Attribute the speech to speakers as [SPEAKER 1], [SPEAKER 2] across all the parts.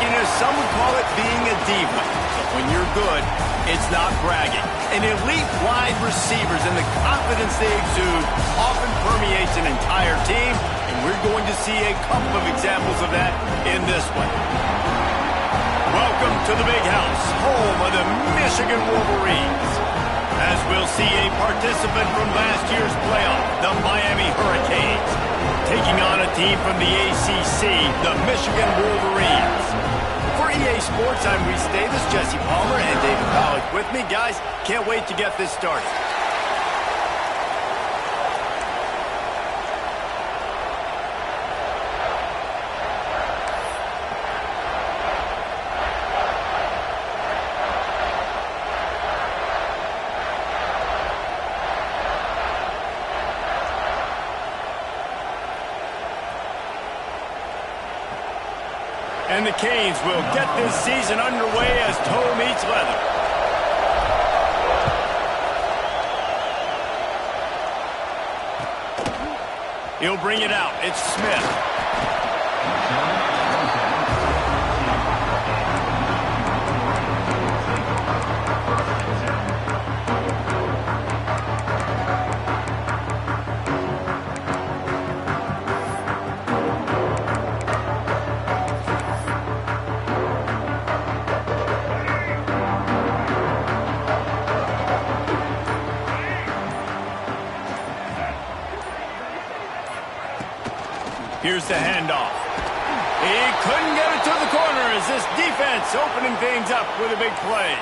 [SPEAKER 1] cockiness, some would call it being a diva. But when you're good, it's not bragging. And elite wide receivers and the confidence they exude often permeates an entire team, and we're going to see a couple of examples of that in this one. Welcome to the Big House, home of the Michigan Wolverines. As we'll see a participant from last year's playoff, the Miami Hurricanes, taking on a team from the ACC, the Michigan Wolverines. For EA Sports, I'm Reese Davis, Jesse Palmer, and David Pollack with me. Guys, can't wait to get this started. And the Canes will get this season underway as toe meets leather. He'll bring it out. It's Smith. Here's the handoff. He couldn't get it to the corner as this defense opening things up with a big play.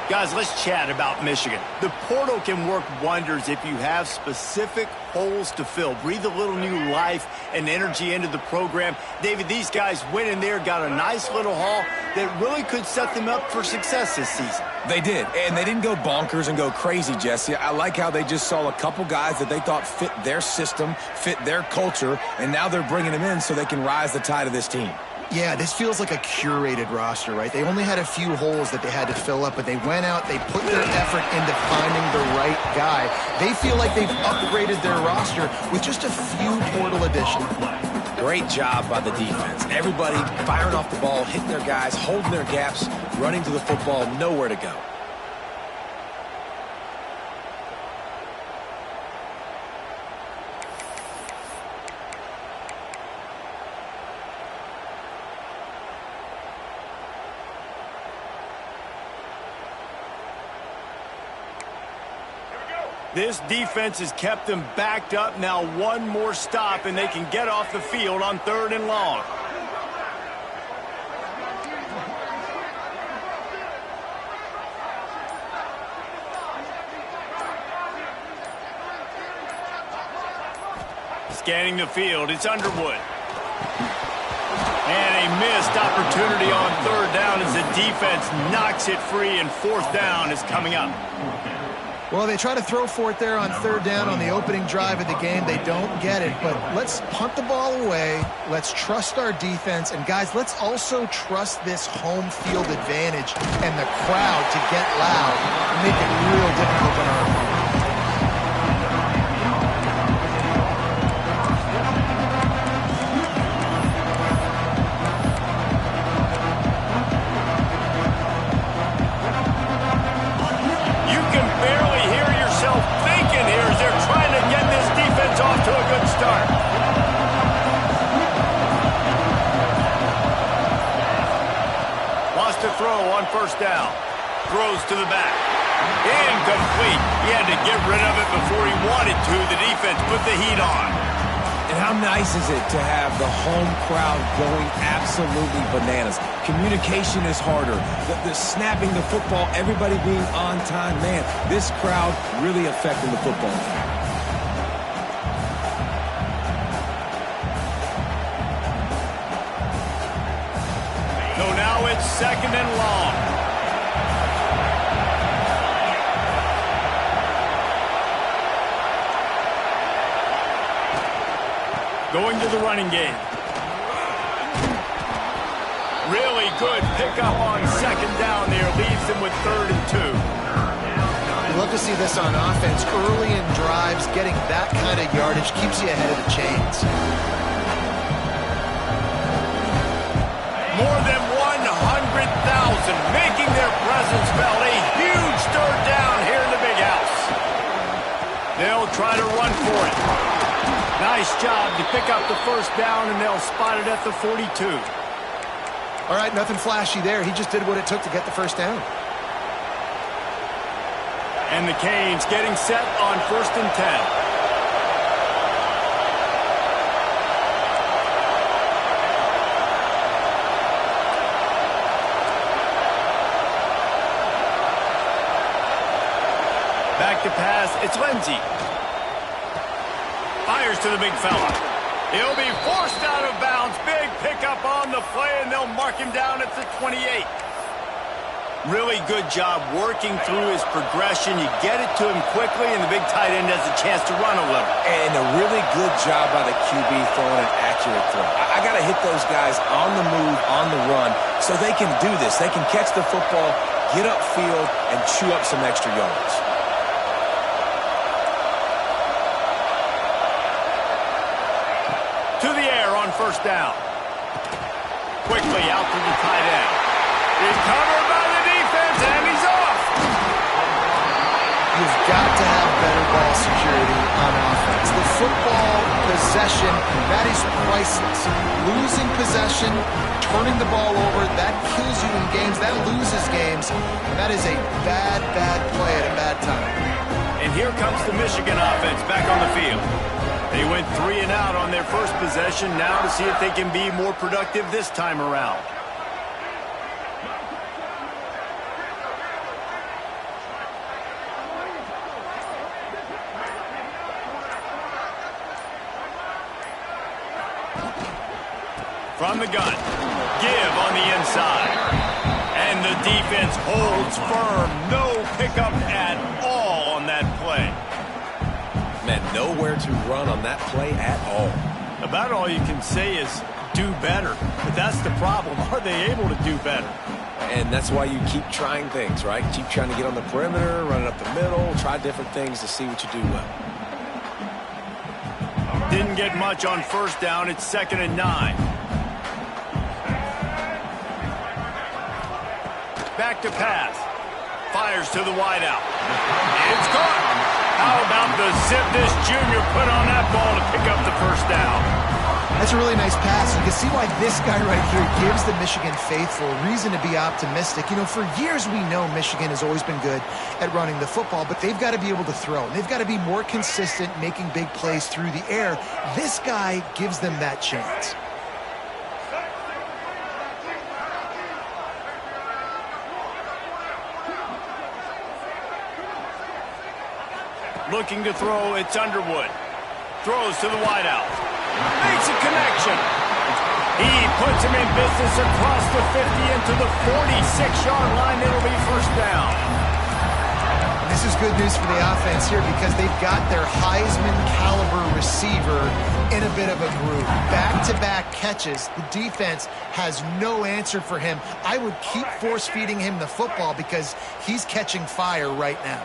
[SPEAKER 1] Guys, let's chat about Michigan. The portal can work wonders if you have specific holes to fill. Breathe a little new life and energy into the program. David, these guys went in there, got a nice little haul that really could set them up for success this season.
[SPEAKER 2] They did, and they didn't go bonkers and go crazy, Jesse. I like how they just saw a couple guys that they thought fit their system, fit their culture, and now they're bringing them in so they can rise the tide of this team.
[SPEAKER 3] Yeah, this feels like a curated roster, right? They only had a few holes that they had to fill up, but they went out, they put their effort into finding the right guy. They feel like they've upgraded their roster with just a few portal additions.
[SPEAKER 2] Great job by the defense. Everybody firing off the ball, hitting their guys, holding their gaps, running to the football, nowhere to go.
[SPEAKER 1] This defense has kept them backed up. Now one more stop, and they can get off the field on 3rd and long. Scanning the field, it's Underwood. And a missed opportunity on 3rd down as the defense knocks it free, and 4th down is coming up.
[SPEAKER 3] Well, they try to throw for it there on 3rd down on the opening drive of the game. They don't get it, but let's punt the ball away. Let's trust our defense. And, guys, let's also trust this home field advantage and the crowd to get loud and make it real difficult on our opponent.
[SPEAKER 1] Off to a good start. Lost a throw on 1st down. Throws to the back. Incomplete. He had to get rid of it before he wanted to. The defense put the heat on.
[SPEAKER 2] And how nice is it to have the home crowd going absolutely bananas? Communication is harder. The snapping the football, everybody being on time. Man, this crowd really affecting the football.
[SPEAKER 1] So now it's 2nd and long. Going to the running game. Really good pickup on 2nd down there. Leaves them with 3rd and 2.
[SPEAKER 3] We love to see this on offense. Early in drives, getting that kind of yardage keeps you ahead of the chains.
[SPEAKER 1] More than 100,000 making their presence felt. A huge third down here in the big house. They'll try to run for it. Nice job to pick up the first down, and they'll spot it at the 42.
[SPEAKER 3] All right, nothing flashy there. He just did what it took to get the first down.
[SPEAKER 1] And the Canes getting set on 1st and 10. Back to pass, it's Lindsey. Fires to the big fella. He'll be forced out of bounds. Big pickup on the play, and they'll mark him down at the 28. Really good job working through his progression. You get it to him quickly, and the big tight end has a chance to run a little.
[SPEAKER 2] And a really good job by the QB throwing an accurate throw. I got to hit those guys on the move, on the run, so they can do this. They can catch the football, get upfield, and chew up some extra yards.
[SPEAKER 1] To the air on 1st down. Quickly out to the tight end. He's covered by the defense, and he's off.
[SPEAKER 3] You've got to have better ball security on offense. The football possession, that is priceless. Losing possession, turning the ball over, that kills you in games, that loses games, and that is a bad, bad play at a bad time.
[SPEAKER 1] And here comes the Michigan offense back on the field. They went 3 and out on their first possession, now to see if they can be more productive this time around. From the gun, give on the inside. And the defense holds firm. No pickup at all on that play.
[SPEAKER 2] Man, nowhere to run on that play at all.
[SPEAKER 1] About all you can say is do better. But that's the problem. Are they able to do better?
[SPEAKER 2] And that's why you keep trying things, right? Keep trying to get on the perimeter, run it up the middle, try different things to see what you do well.
[SPEAKER 1] Didn't get much on 1st down. It's 2nd and 9. Back to pass. Fires to the wideout. It's caught. How about the zip this junior put on that ball to pick up the first down?
[SPEAKER 3] That's a really nice pass. You can see why this guy right here gives the Michigan faithful reason to be optimistic. You know, for years we know Michigan has always been good at running the football, but they've got to be able to throw. And they've got to be more consistent making big plays through the air. This guy gives them that chance.
[SPEAKER 1] Looking to throw, it's Underwood. Throws to the wideout. Makes a connection. He puts him in business across the 50 into the 46-yard line. It'll be 1st down.
[SPEAKER 3] This is good news for the offense here because they've got their Heisman-caliber receiver in a bit of a groove. Back-to-back catches. The defense has no answer for him. I would keep force-feeding him the football because he's catching fire right now.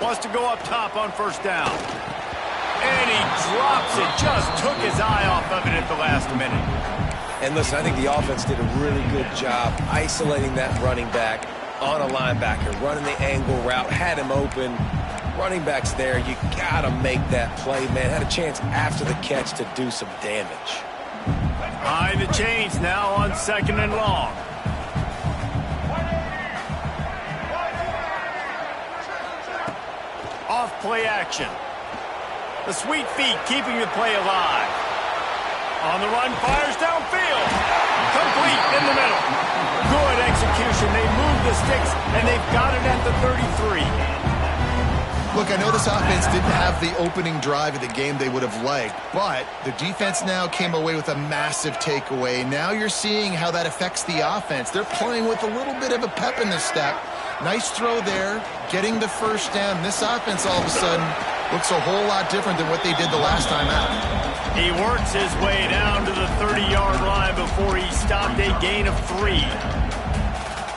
[SPEAKER 1] Wants to go up top on 1st down. And he drops it. Just took his eye off of it at the last minute.
[SPEAKER 2] And listen, I think the offense did a really good job isolating that running back on a linebacker, running the angle route, had him open. Running back's there. You got to make that play, man. Had a chance after the catch to do some damage.
[SPEAKER 1] Behind the chains now on 2nd and long. Off play action. The sweet feet keeping the play alive. On the run, fires downfield. Complete in the middle. Good execution. They move the sticks, and they've got it at the 33.
[SPEAKER 3] Look, I know this offense didn't have the opening drive of the game they would have liked, but the defense now came away with a massive takeaway. Now you're seeing how that affects the offense. They're playing with a little bit of a pep in the step. Nice throw there, getting the first down. This offense all of a sudden looks a whole lot different than what they did the last time out.
[SPEAKER 1] He works his way down to the 30-yard line before he stopped a gain of 3.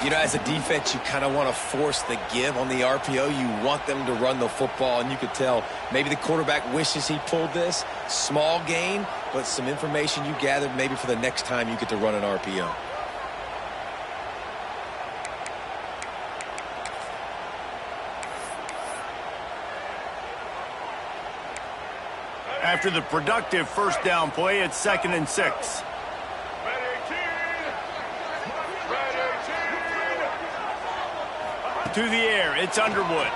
[SPEAKER 2] You know, as a defense, you kind of want to force the give on the RPO. You want them to run the football, and you could tell maybe the quarterback wishes he pulled this. Small gain, but some information you gathered maybe for the next time you get to run an RPO.
[SPEAKER 1] After the productive first down play, it's 2nd and 6. To the air, it's Underwood.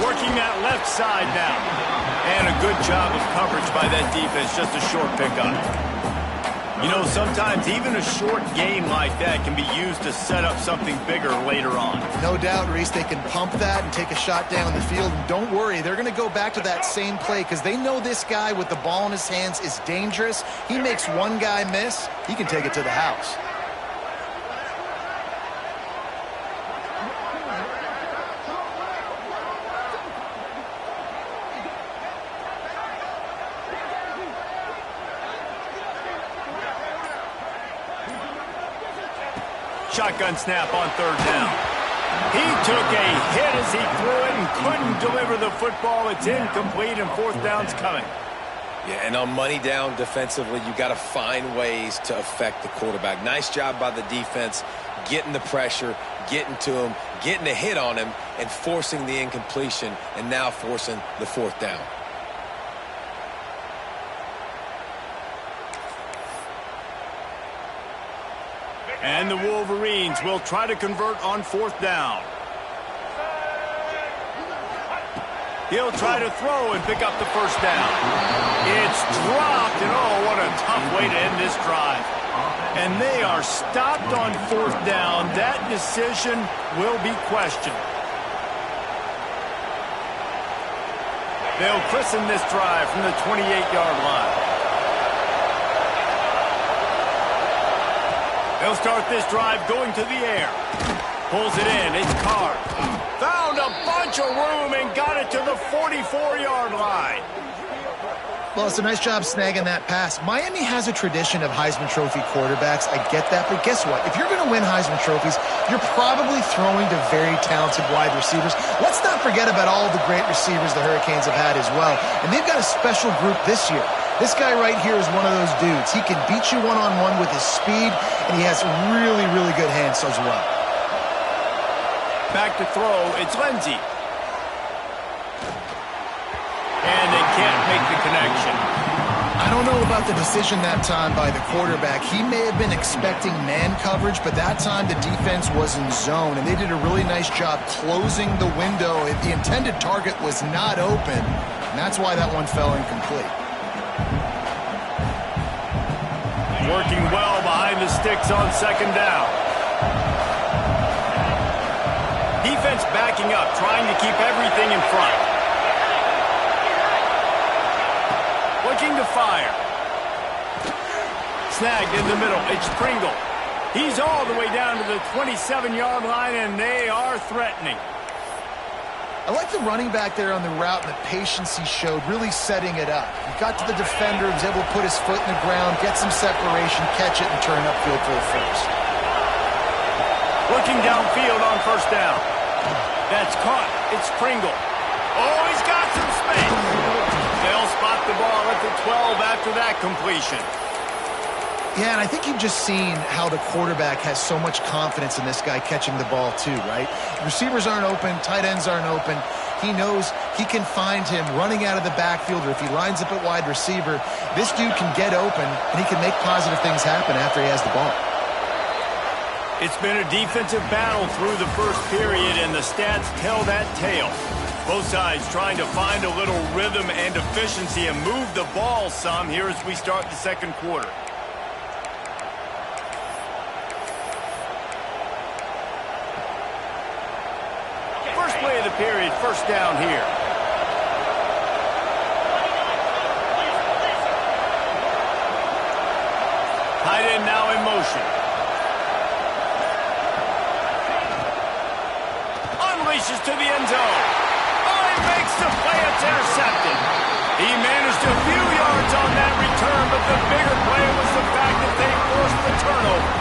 [SPEAKER 1] Working that left side now. And a good job of coverage by that defense, just a short pickup. You know, sometimes even a short gain like that can be used to set up something bigger later on.
[SPEAKER 3] No doubt, Reese, they can pump that and take a shot down the field. And don't worry, they're going to go back to that same play because they know this guy with the ball in his hands is dangerous. He makes one guy miss, he can take it to the house.
[SPEAKER 1] Shotgun snap on 3rd down. He took a hit as he threw it and couldn't deliver the football. It's incomplete and 4th down's coming.
[SPEAKER 2] Yeah, and on money down defensively, you got to find ways to affect the quarterback. Nice job by the defense, getting the pressure, getting to him, getting a hit on him, and forcing the incompletion, and now forcing the 4th down.
[SPEAKER 1] And the Wolverines will try to convert on 4th down. He'll try to throw and pick up the first down. It's dropped, and oh, what a tough way to end this drive. And they are stopped on 4th down. That decision will be questioned. They'll christen this drive from the 28-yard line. They'll start this drive going to the air. Pulls it in. It's Carr. Found a bunch of room and got it to the 44-yard line.
[SPEAKER 3] Well, it's a nice job snagging that pass. Miami has a tradition of Heisman Trophy quarterbacks. I get that, but guess what? If you're going to win Heisman Trophies, you're probably throwing to very talented wide receivers. Let's not forget about all the great receivers the Hurricanes have had as well. And they've got a special group this year. This guy right here is one of those dudes. He can beat you one-on-one with his speed, and he has really, really good hands as well.
[SPEAKER 1] Back to throw, it's Lindsey. And they can't make the connection.
[SPEAKER 3] I don't know about the decision that time by the quarterback. He may have been expecting man coverage, but that time the defense was in zone, and they did a really nice job closing the window. The intended target was not open, and that's why that one fell incomplete.
[SPEAKER 1] Working well behind the sticks on 2nd down. Defense backing up, trying to keep everything in front. Looking to fire. Snagged in the middle. It's Pringle. He's all the way down to the 27-yard line, and they are threatening.
[SPEAKER 3] I like the running back there on the route and the patience he showed, really setting it up. He got to the defender, was able to put his foot in the ground, get some separation, catch it, and turn upfield for the first.
[SPEAKER 1] Looking downfield on 1st down. That's caught. It's Pringle. Oh, he's got some space. They'll spot the ball at the 12 after that completion.
[SPEAKER 3] Yeah, and I think you've just seen how the quarterback has so much confidence in this guy catching the ball too, right? Receivers aren't open, tight ends aren't open. He knows he can find him running out of the backfield, or if he lines up at wide receiver, this dude can get open, and he can make positive things happen after he has the ball.
[SPEAKER 1] It's been a defensive battle through the first period, and the stats tell that tale. Both sides trying to find a little rhythm and efficiency and move the ball some here as we start the 2nd quarter. First play of the period, 1st down here. Tight end now in motion. Unleashes to the end zone. Oh, he makes the play. It's intercepted. He managed a few yards on that return, but the bigger play was the fact that they forced the turnover.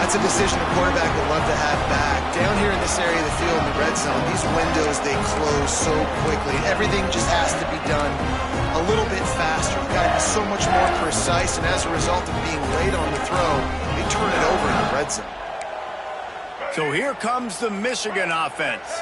[SPEAKER 3] That's a decision the quarterback would love to have back. Down here in this area of the field in the red zone, these windows, they close so quickly. Everything just has to be done a little bit faster. You've got to be so much more precise, and as a result of being late on the throw, they turn it over in the red zone.
[SPEAKER 1] So here comes the Michigan offense.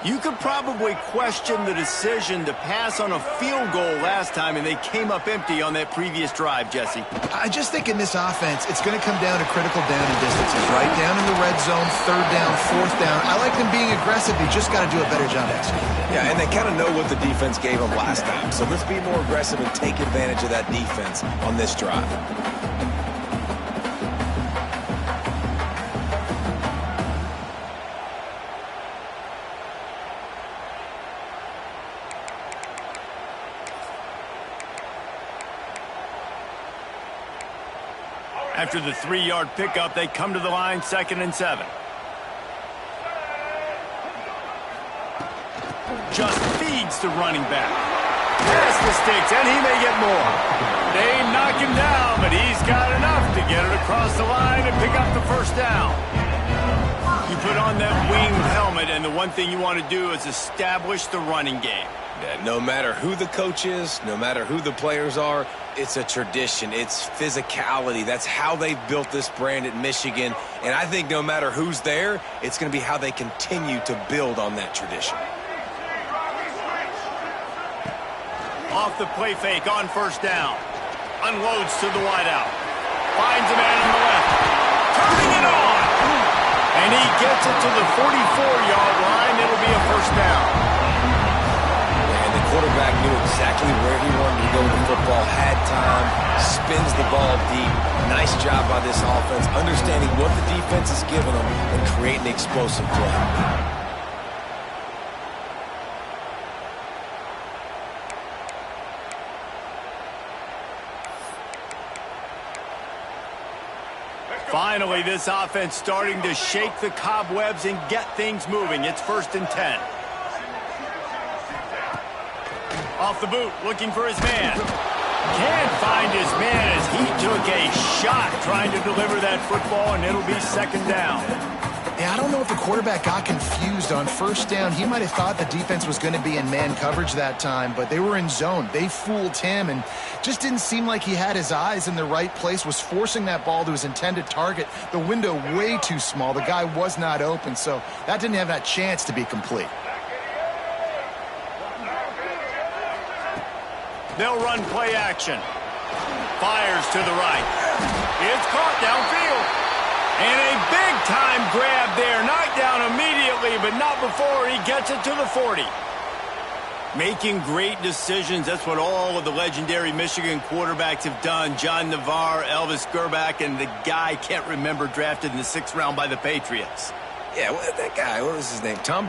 [SPEAKER 1] You could probably question the decision to pass on a field goal last time, and they came up empty on that previous drive, Jesse.
[SPEAKER 3] I just think in this offense, it's going to come down to critical down and distances, right? Down in the red zone, third down, fourth down. I like them being aggressive. They just got to do a better job executing.
[SPEAKER 2] Yeah, and they kind of know what the defense gave them last time. So let's be more aggressive and take advantage of that defense on this drive.
[SPEAKER 1] After the 3-yard pickup, they come to the line, 2nd and 7. Just feeds the running back. Pass the sticks, and he may get more. They knock him down, but he's got enough to get it across the line and pick up the first down. You put on that winged helmet, and the one thing you want to do is establish the running game.
[SPEAKER 2] Yeah, no matter who the coach is, no matter who the players are, it's a tradition. It's physicality. That's how they've built this brand at Michigan. And I think no matter who's there, it's going to be how they continue to build on that tradition.
[SPEAKER 1] Off the play fake on first down. Unloads to the wideout. Finds a man on the left. Turning it on. And he gets it to the 44-yard line. It'll be a first down.
[SPEAKER 2] Quarterback knew exactly where he wanted to go with the football, had time, spins the ball deep. Nice job by this offense, understanding what the defense is giving them and creating explosive play.
[SPEAKER 1] Finally, this offense starting to shake the cobwebs and get things moving. It's 1st and 10. Off the boot, looking for his man. Can't find his man as he took a shot trying to deliver that football, and it'll be 2nd down.
[SPEAKER 3] Yeah, I don't know if the quarterback got confused on first down. He might have thought the defense was going to be in man coverage that time, but they were in zone. They fooled him, and just didn't seem like he had his eyes in the right place, was forcing that ball to his intended target. The window way too small. The guy was not open, so that didn't have that chance to be complete.
[SPEAKER 1] They'll run play action. Fires to the right. It's caught downfield. And a big-time grab there. Knocked down immediately, but not before he gets it to the 40. Making great decisions. That's what all of the legendary Michigan quarterbacks have done. John Navarre, Elvis Grbac, and the guy, can't remember, drafted in the 6th round by the Patriots.
[SPEAKER 2] Yeah, that guy, what was his name? Tom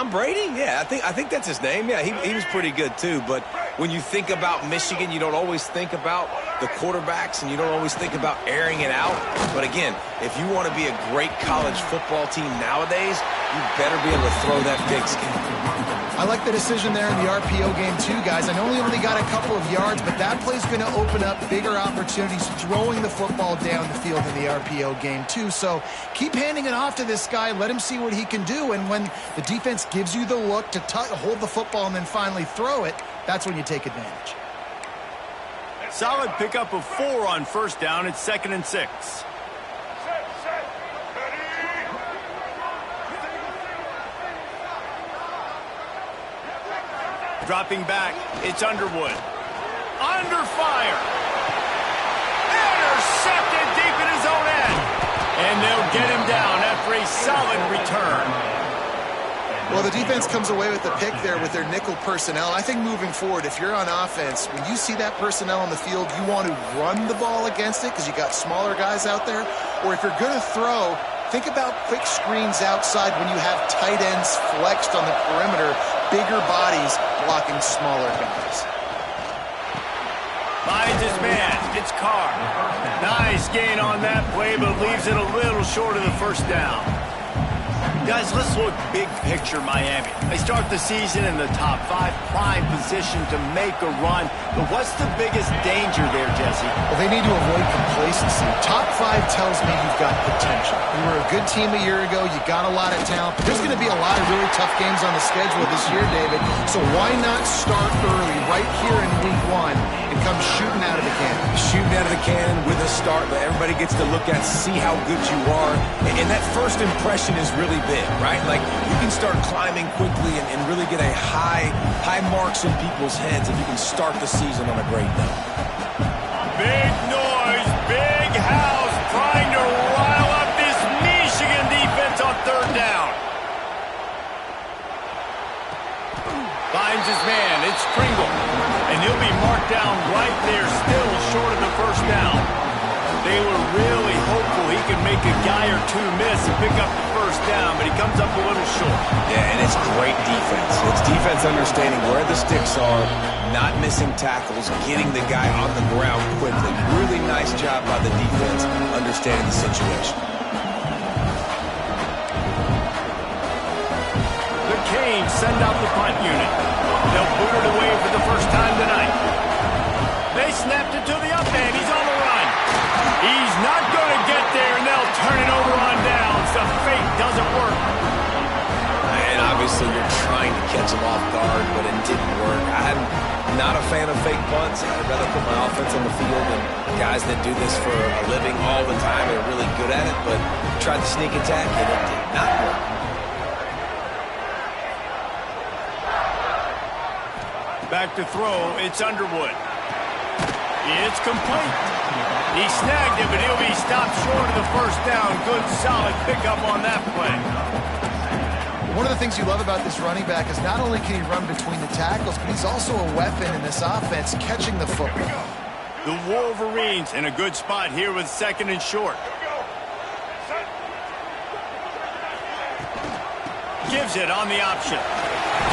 [SPEAKER 2] Brady? Yeah, I think that's his name. Yeah, he was pretty good too. But when you think about Michigan, you don't always think about the quarterbacks, and you don't always think about airing it out. But again, if you want to be a great college football team nowadays, you better be able to throw that big game.
[SPEAKER 3] I like the decision there in the RPO game too, guys. I know he only got a couple of yards, but that play's going to open up bigger opportunities throwing the football down the field in the RPO game too. So keep handing it off to this guy. Let him see what he can do. And when the defense gives you the look to hold the football and then finally throw it, that's when you take advantage.
[SPEAKER 1] Solid pickup of 4 on first down. It's 2nd and 6. Dropping back, it's Underwood. Under fire. Intercepted deep in his own end. And they'll get him down after a solid return.
[SPEAKER 3] Well, the defense comes away with the pick there with their nickel personnel. I think moving forward, if you're on offense, when you see that personnel on the field, you want to run the ball against it because you got smaller guys out there. Or if you're going to throw, think about quick screens outside when you have tight ends flexed on the perimeter, bigger bodies blocking smaller guys.
[SPEAKER 1] Finds his man. It's Carr. Nice gain on that play, but leaves it a little short of the first down. Guys, let's look big picture Miami. They start the season in the top 5, prime position to make a run. But what's the biggest danger there, Jesse?
[SPEAKER 3] Well, they need to avoid complacency. Top 5 tells me you've got potential. You were a good team a year ago. You got a lot of talent. But there's going to be a lot of really tough games on the schedule this year, David. So why not start early right here in week 1 and come shooting out of the cannon?
[SPEAKER 2] Shooting out of the cannon with a start that everybody gets to look at, see how good you are. And that first impression is really big, right? Like, you can start climbing quickly and really get a high marks in people's heads if you can start the season on a great note.
[SPEAKER 1] Big noise, big house, trying to rile up this Michigan defense on 3rd down. Finds his man, it's Pringle. And he'll be marked down right there, still short of the 1st down. They were really hopeful he could make a guy or two miss and pick up the 1st down, but he comes up a little short.
[SPEAKER 2] Yeah, and it's great defense. It's defense understanding where the sticks are, not missing tackles, getting the guy on the ground quickly. Really nice job by the defense understanding the situation.
[SPEAKER 1] The Canes send out the punt unit. They'll boot it away for the first time tonight. They snapped it to the up man. He's on the run. He's not going to get there, and they'll turn it over on downs. The fake doesn't work.
[SPEAKER 2] And obviously you're trying to catch him off guard, but it didn't work. I'm not a fan of fake punts. I'd rather put my offense on the field than guys that do this for a living all the time. They're really good at it, but tried to sneak attack, and it did not work.
[SPEAKER 1] Back to throw, it's Underwood. It's complete. He snagged it, but he'll be stopped short of the 1st down. Good, solid pickup on that play.
[SPEAKER 3] One of the things you love about this running back is not only can he run between the tackles, but he's also a weapon in this offense, catching the football.
[SPEAKER 1] The Wolverines in a good spot here with 2nd and short. Gives it on the option.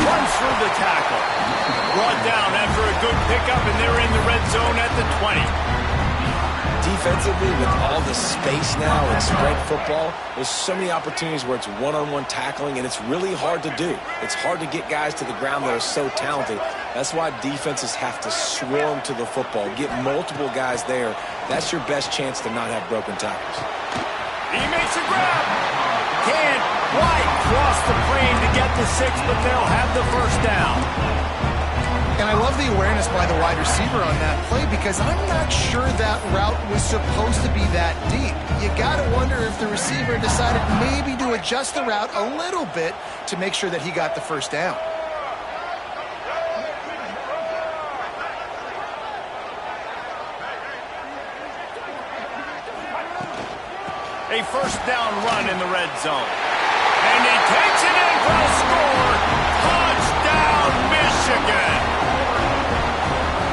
[SPEAKER 1] Runs through the tackle. Brought down after a good pickup, and they're in the red zone at the 20.
[SPEAKER 2] Defensively, with all the space now and spread football, there's so many opportunities where it's one-on-one tackling, and it's really hard to do. It's hard to get guys to the ground that are so talented. That's why defenses have to swarm to the football, get multiple guys there. That's your best chance to not have broken tackles.
[SPEAKER 1] He makes a grab. Can't quite cross the plane to get the 6, but they'll have the 1st down.
[SPEAKER 3] And I love the awareness by the wide receiver on that play because I'm not sure that route was supposed to be that deep. You got to wonder if the receiver decided maybe to adjust the route a little bit to make sure that he got the 1st down.
[SPEAKER 1] A 1st down run in the red zone. And he takes it in for a score. Touchdown, Michigan.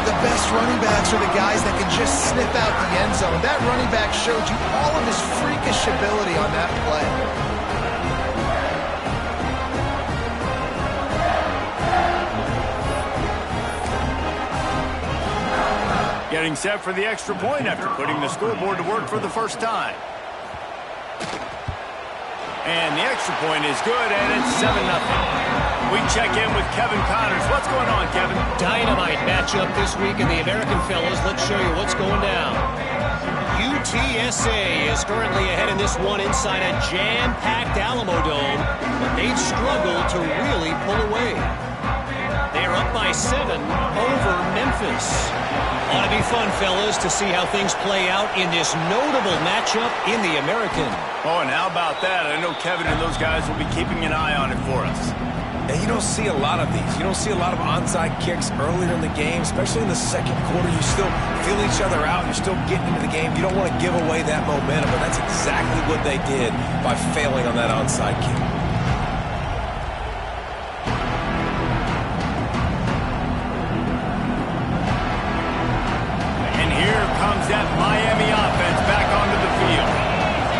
[SPEAKER 3] The best running backs are the guys that can just snip out the end zone. That running back showed you all of his freakish ability on that play.
[SPEAKER 1] Getting set for the extra point after putting the scoreboard to work for the 1st time. And the extra point is good, and it's 7-0. We check in with Kevin Connors. What's going on, Kevin?
[SPEAKER 4] Dynamite matchup this week in the American, fellas. Let's show you what's going down. UTSA is currently ahead in this one inside a jam-packed Alamo Dome, but they've struggled to really pull away. They're up by 7 over Memphis. Ought to be fun, fellas, to see how things play out in this notable matchup in the American.
[SPEAKER 1] Oh, and how about that? I know Kevin and those guys will be keeping an eye on it for us.
[SPEAKER 2] And you don't see a lot of these. You don't see a lot of onside kicks earlier in the game, especially in the 2nd quarter. You still feel each other out. You're still getting into the game. You don't want to give away that momentum, but that's exactly what they did by failing on that onside kick.
[SPEAKER 1] And here comes that Miami offense back onto the field.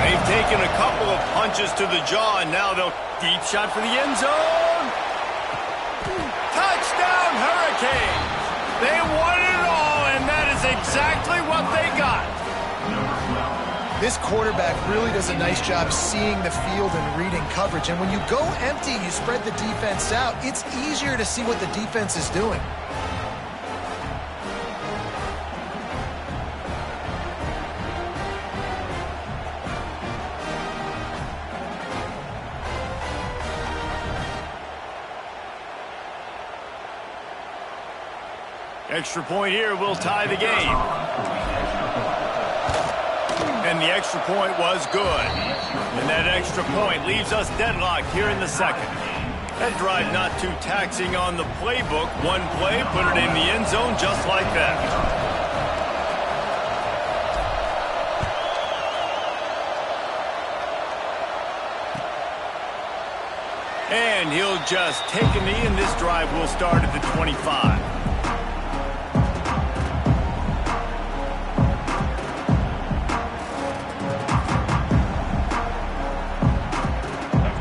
[SPEAKER 1] They've taken a couple of punches to the jaw, and now they'll deep shot for the end zone. Touchdown, Hurricanes. They won it all, and that is exactly what they got.
[SPEAKER 3] This quarterback really does a nice job seeing the field and reading coverage. And when you go empty, you spread the defense out, it's easier to see what the defense is doing.
[SPEAKER 1] Extra point here will tie the game. And the extra point was good. And that extra point leaves us deadlocked here in the second. That drive not too taxing on the playbook. One play, put it in the end zone just like that. And he'll just take a knee, and this drive will start at the 25.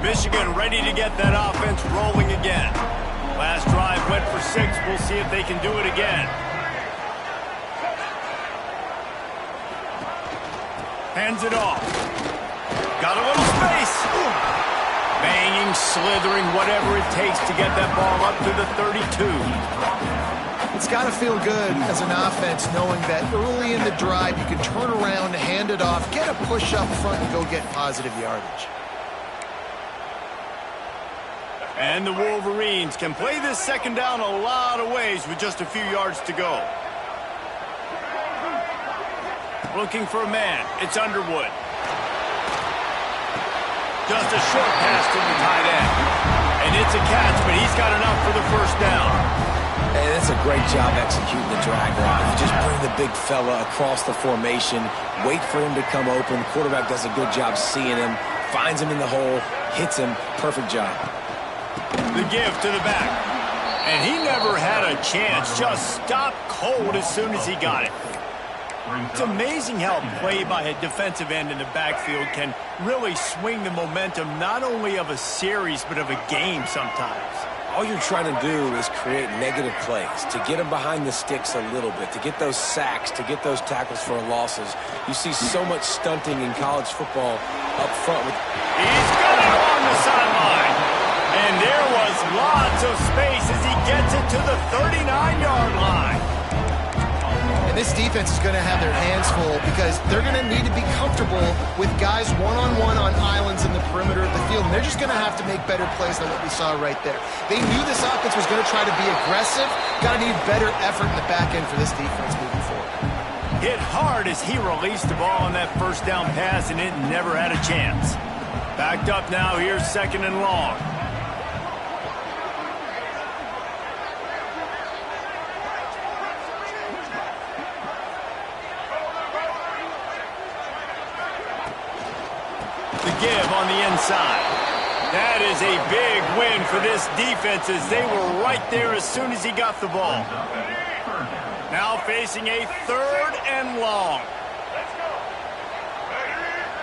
[SPEAKER 1] Michigan ready to get that offense rolling again. Last drive went for 6. We'll see if they can do it again. Hands it off. Got a little space. Banging, slithering, whatever it takes to get that ball up to the 32.
[SPEAKER 3] It's got to feel good as an offense knowing that early in the drive you can turn around, hand it off, get a push up front, and go get positive yardage.
[SPEAKER 1] And the Wolverines can play this second down a lot of ways with just a few yards to go. Looking for a man. It's Underwood. Just a short pass to the tight end. And it's a catch, but he's got enough for the first down.
[SPEAKER 2] And it's a great job executing the drag route. You just bring the big fella across the formation, wait for him to come open. The quarterback does a good job seeing him, finds him in the hole, hits him. Perfect job.
[SPEAKER 1] The give to the back. And he never had a chance. Just stopped cold as soon as he got it. It's amazing how play by a defensive end in the backfield can really swing the momentum not only of a series but of a game sometimes.
[SPEAKER 2] All you're trying to do is create negative plays, to get them behind the sticks a little bit, to get those sacks, to get those tackles for losses. You see so much stunting in college football up front.
[SPEAKER 1] He's got it on the sideline. And there was lots of space as he gets it to the 39-yard line.
[SPEAKER 3] And this defense is going to have their hands full because they're going to need to be comfortable with guys one-on-one on islands in the perimeter of the field. And they're just going to have to make better plays than what we saw right there. They knew this offense was going to try to be aggressive. Got to need better effort in the back end for this defense moving forward.
[SPEAKER 1] Hit hard as he released the ball on that first down pass, and it never had a chance. Backed up now, here's second and long. Give on the inside. That is a big win for this defense as they were right there as soon as he got the ball. Now facing a third and long.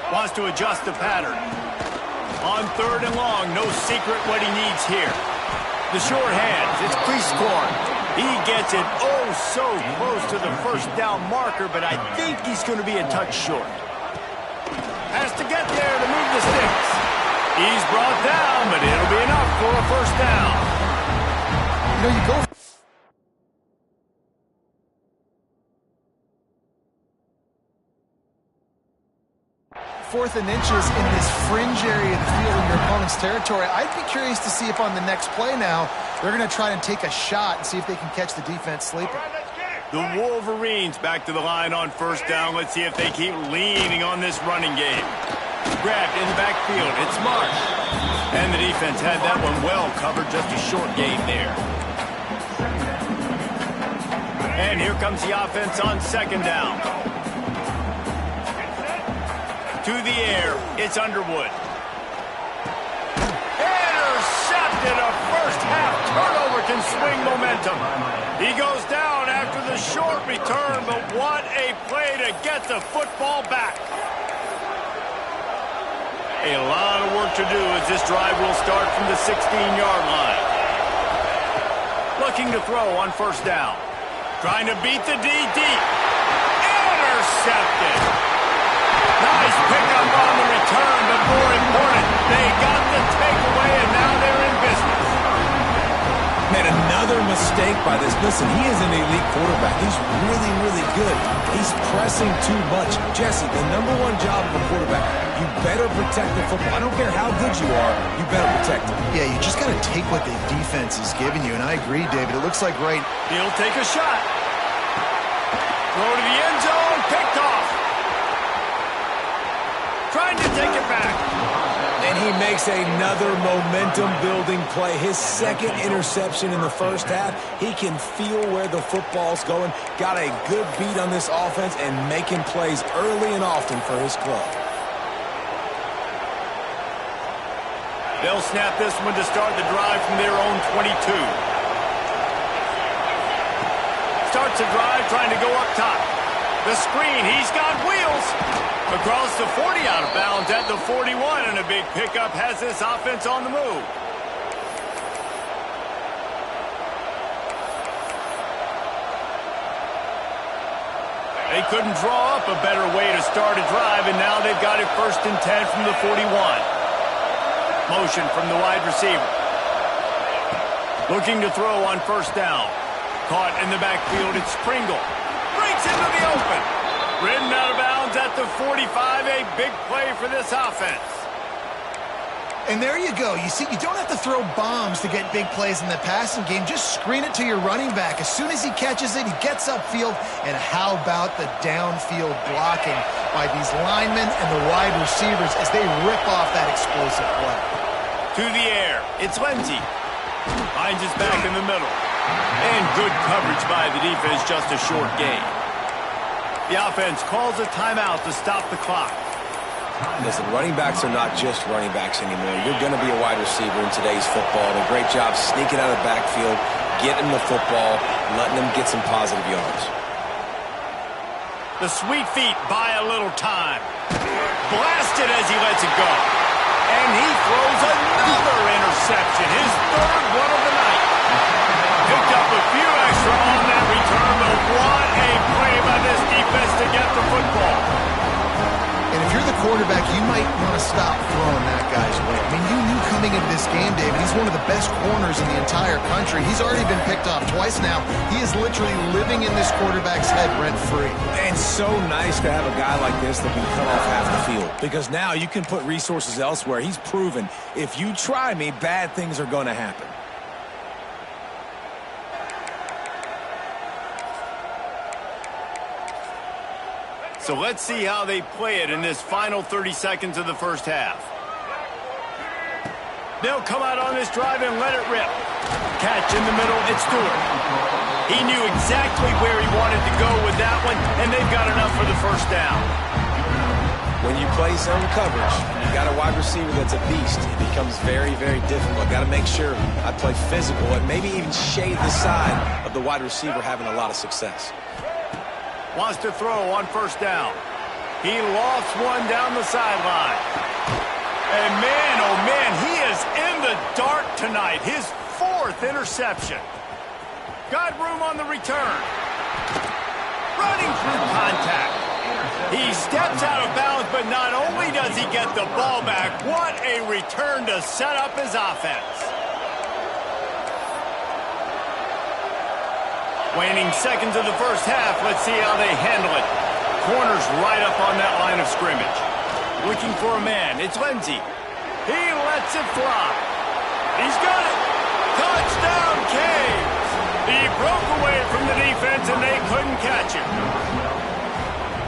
[SPEAKER 1] Wants to adjust the pattern. On third and long, no secret what he needs here. The short hands, it's Cleescorn. He gets it oh so close to the first down marker, but I think he's going to be a touch short. Has to get there to move the sticks. He's brought down, but it'll be enough for a first down.
[SPEAKER 3] You know, you go. Fourth and inches in this fringe area of the field in your opponent's territory. I'd be curious to see if on the next play now, they're going to try and take a shot and see if they can catch the defense sleeping.
[SPEAKER 1] The Wolverines back to the line on first down. Let's see if they keep leaning on this running game. Grabbed in the backfield. It's Marsh. And the defense had that one well covered. Just a short gain there. And here comes the offense on second down. To the air. It's Underwood. Intercepted. A first half turnover can swing momentum. He goes down after the short return, but what a play to get the football back. A lot of work to do as this drive will start from the 16-yard line. Looking to throw on first down. Trying to beat the D deep. Intercepted. Nice
[SPEAKER 2] And another mistake by this. Listen, he is an elite quarterback. He's really, really good. He's pressing too much. Jesse, the number one job of a quarterback, you better protect the football. I don't care how good you are, you better protect it.
[SPEAKER 3] Yeah, you just got to take what the defense is giving you, and I agree, David. It looks like
[SPEAKER 1] He'll take a shot. Throw to the end zone, picked off. Trying to take it back.
[SPEAKER 2] And he makes another momentum-building play. His second interception in the first half. He can feel where the football's going. Got a good beat on this offense and making plays early and often for his club.
[SPEAKER 1] They'll snap this one to start the drive from their own 22. Starts the drive trying to go up top. The screen, he's got wheels. Across the 40, out of bounds at the 41, and a big pickup has this offense on the move. They couldn't draw up a better way to start a drive, and now they've got it 1st and 10 from the 41. Motion from the wide receiver. Looking to throw on 1st down. Caught in the backfield, it's Pringle. Breaks into the open. Ridden out of bounds at the 45, a big play for this offense.
[SPEAKER 3] And there you go. You see, you don't have to throw bombs to get big plays in the passing game. Just screen it to your running back. As soon as he catches it, he gets upfield. And how about the downfield blocking by these linemen and the wide receivers as they rip off that explosive play?
[SPEAKER 1] To the air, it's Lindsey. Finds his back in the middle. And good coverage by the defense, just a short gain. The offense calls a timeout to stop the clock.
[SPEAKER 2] Listen, running backs are not just running backs anymore. You're going to be a wide receiver in today's football. A great job sneaking out of the backfield, getting the football, letting them get some positive yards.
[SPEAKER 1] The sweet feet buy a little time. Blasted as he lets it go. And he throws another interception, his 3rd one of the night. Picked up a few extra on that return, but what a play by this defense to get the football.
[SPEAKER 3] And if you're the quarterback, you might want to stop throwing that guy's way. I mean, you knew coming into this game, David, he's one of the best corners in the entire country. He's already been picked off twice now. He is literally living in this quarterback's head rent-free.
[SPEAKER 2] And so nice to have a guy like this that can cut off half the field. Because now you can put resources elsewhere. He's proven, if you try me, bad things are going to happen.
[SPEAKER 1] So let's see how they play it in this final 30 seconds of the first half. They'll come out on this drive and let it rip. Catch in the middle, it's Stewart. He knew exactly where he wanted to go with that one, and they've got enough for the 1st down.
[SPEAKER 2] When you play zone coverage, you got a wide receiver that's a beast. It becomes very, very difficult. Got to make sure I play physical and maybe even shade the side of the wide receiver having a lot of success.
[SPEAKER 1] Wants to throw on 1st down. He lofts one down the sideline. And man, oh man, he is in the dark tonight. His 4th interception. Got room on the return. Running through contact. He steps out of bounds, but not only does he get the ball back, what a return to set up his offense. Waning seconds of the first half. Let's see how they handle it. Corners right up on that line of scrimmage. Looking for a man. It's Lindsey. He lets it fly. He's got it. Touchdown, Caves. He broke away from the defense, and they couldn't catch him.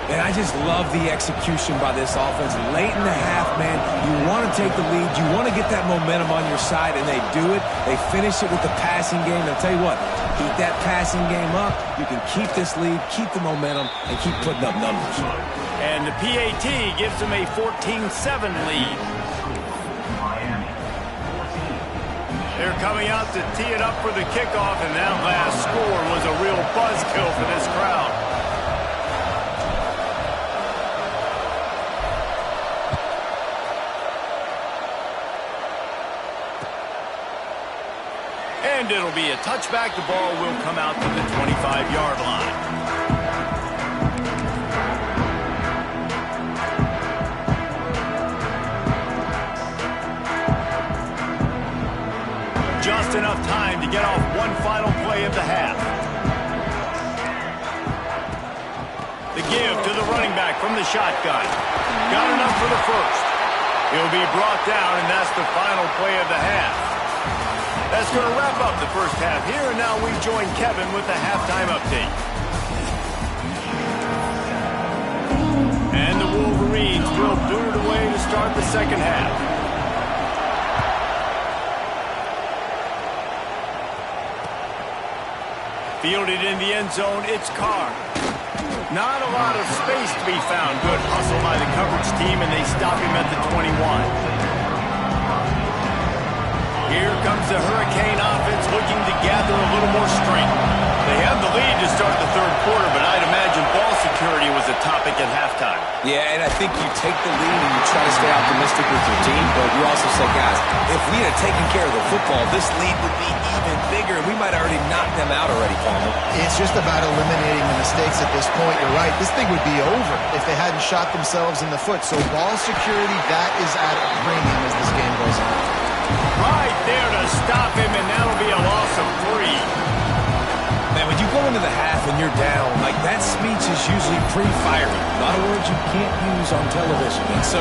[SPEAKER 2] And I just love the execution by this offense. Late in the half, man, you want to take the lead. You want to get that momentum on your side, and they do it. They finish it with the passing game. I'll tell you what, keep that passing game up. You can keep this lead, keep the momentum, and keep putting up numbers.
[SPEAKER 1] And the PAT gives them a 14-7 lead. They're coming out to tee it up for the kickoff, and that last score was a real buzzkill for this crowd. And it'll be a touchback. The ball will come out to the 25-yard line. Just enough time to to get off one final play of the half. The give to the running back from the shotgun. Got enough for the first. He'll be brought down, and that's the final play of the half. That's going to wrap up the first half here, and now we join Kevin with the halftime update. And the Wolverines will do it away to start the second half. Fielded in the end zone, it's Carr. Not a lot of space to be found. Good hustle by the coverage team, and they stop him at the 21. Here comes the Hurricane offense looking to gather a little more strength. They have the lead to start the third quarter, but I'd imagine ball security was a topic at halftime.
[SPEAKER 2] Yeah, and I think you take the lead and you try to stay optimistic with your team, but you also say, guys, if we had taken care of the football, this lead would be even bigger, and we might have already knocked them out already, Palmer.
[SPEAKER 3] It's just about eliminating the mistakes at this point. You're right. This thing would be over if they hadn't shot themselves in the foot. So ball security, that is at a premium as this game goes on.
[SPEAKER 1] Right there to stop him, and that'll be a loss of 3.
[SPEAKER 2] Man, when you go into the half and you're down, like that speech is usually pretty fiery. A lot of words you can't use on television. And so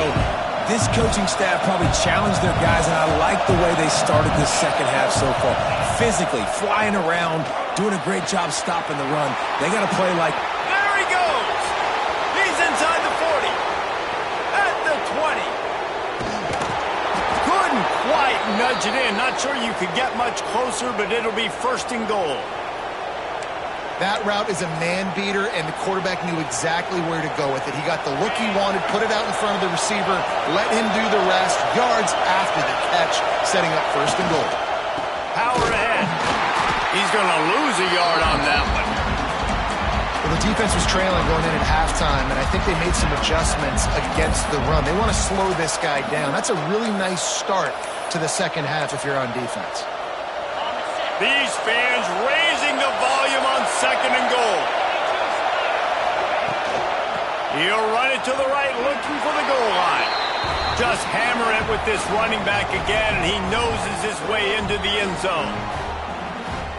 [SPEAKER 2] this coaching staff probably challenged their guys, and I like the way they started this second half so far. Physically, flying around, doing a great job stopping the run. They got to play like...
[SPEAKER 1] There he goes! He's inside the 40. At the 20. Couldn't quite nudge it in. Not sure you could get much closer, but it'll be first and goal.
[SPEAKER 3] That route is a man beater, and the quarterback knew exactly where to go with it. He got the look he wanted, put it out in front of the receiver, let him do the rest, yards after the catch, setting up first and goal.
[SPEAKER 1] Power ahead. He's going to lose a yard on that one.
[SPEAKER 3] Well, the defense was trailing going in at halftime, and I think they made some adjustments against the run. They want to slow this guy down. That's a really nice start to the second half if you're on defense.
[SPEAKER 1] These fans raising the volume on second and goal. He'll run it to the right, looking for the goal line. Just hammer it with this running back again, and he noses his way into the end zone.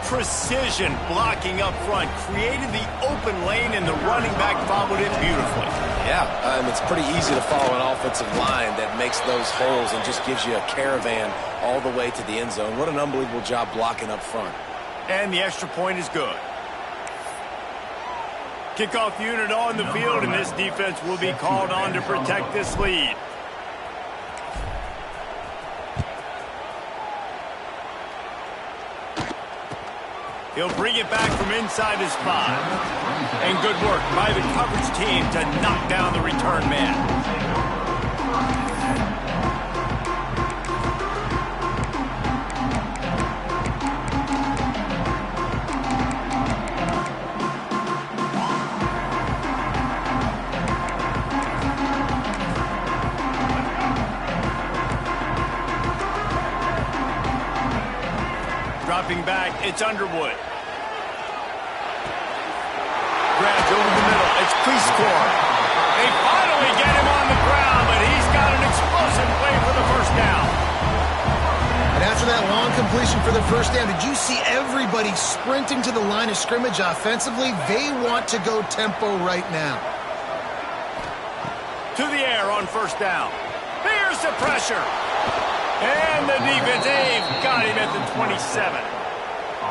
[SPEAKER 1] Precision blocking up front, created the open lane, and the running back followed it beautifully.
[SPEAKER 2] Yeah, it's pretty easy to follow an offensive line that makes those holes and just gives you a caravan all the way to the end zone. What an unbelievable job blocking up front.
[SPEAKER 1] And the extra point is good. Kickoff unit on the field, and this defense will be called on to protect this lead. He'll bring it back from inside his 5. And good work by the coverage team to knock down the return man. Dropping back, it's Underwood. Grabs over the middle, it's Cleescore. They finally get him on the ground, but he's got an explosive play for the first down.
[SPEAKER 3] And after that long completion for the first down, did you see everybody sprinting to the line of scrimmage offensively? They want to go tempo right now.
[SPEAKER 1] To the air on first down. Here's the pressure. And the defense, they've got him at the 27.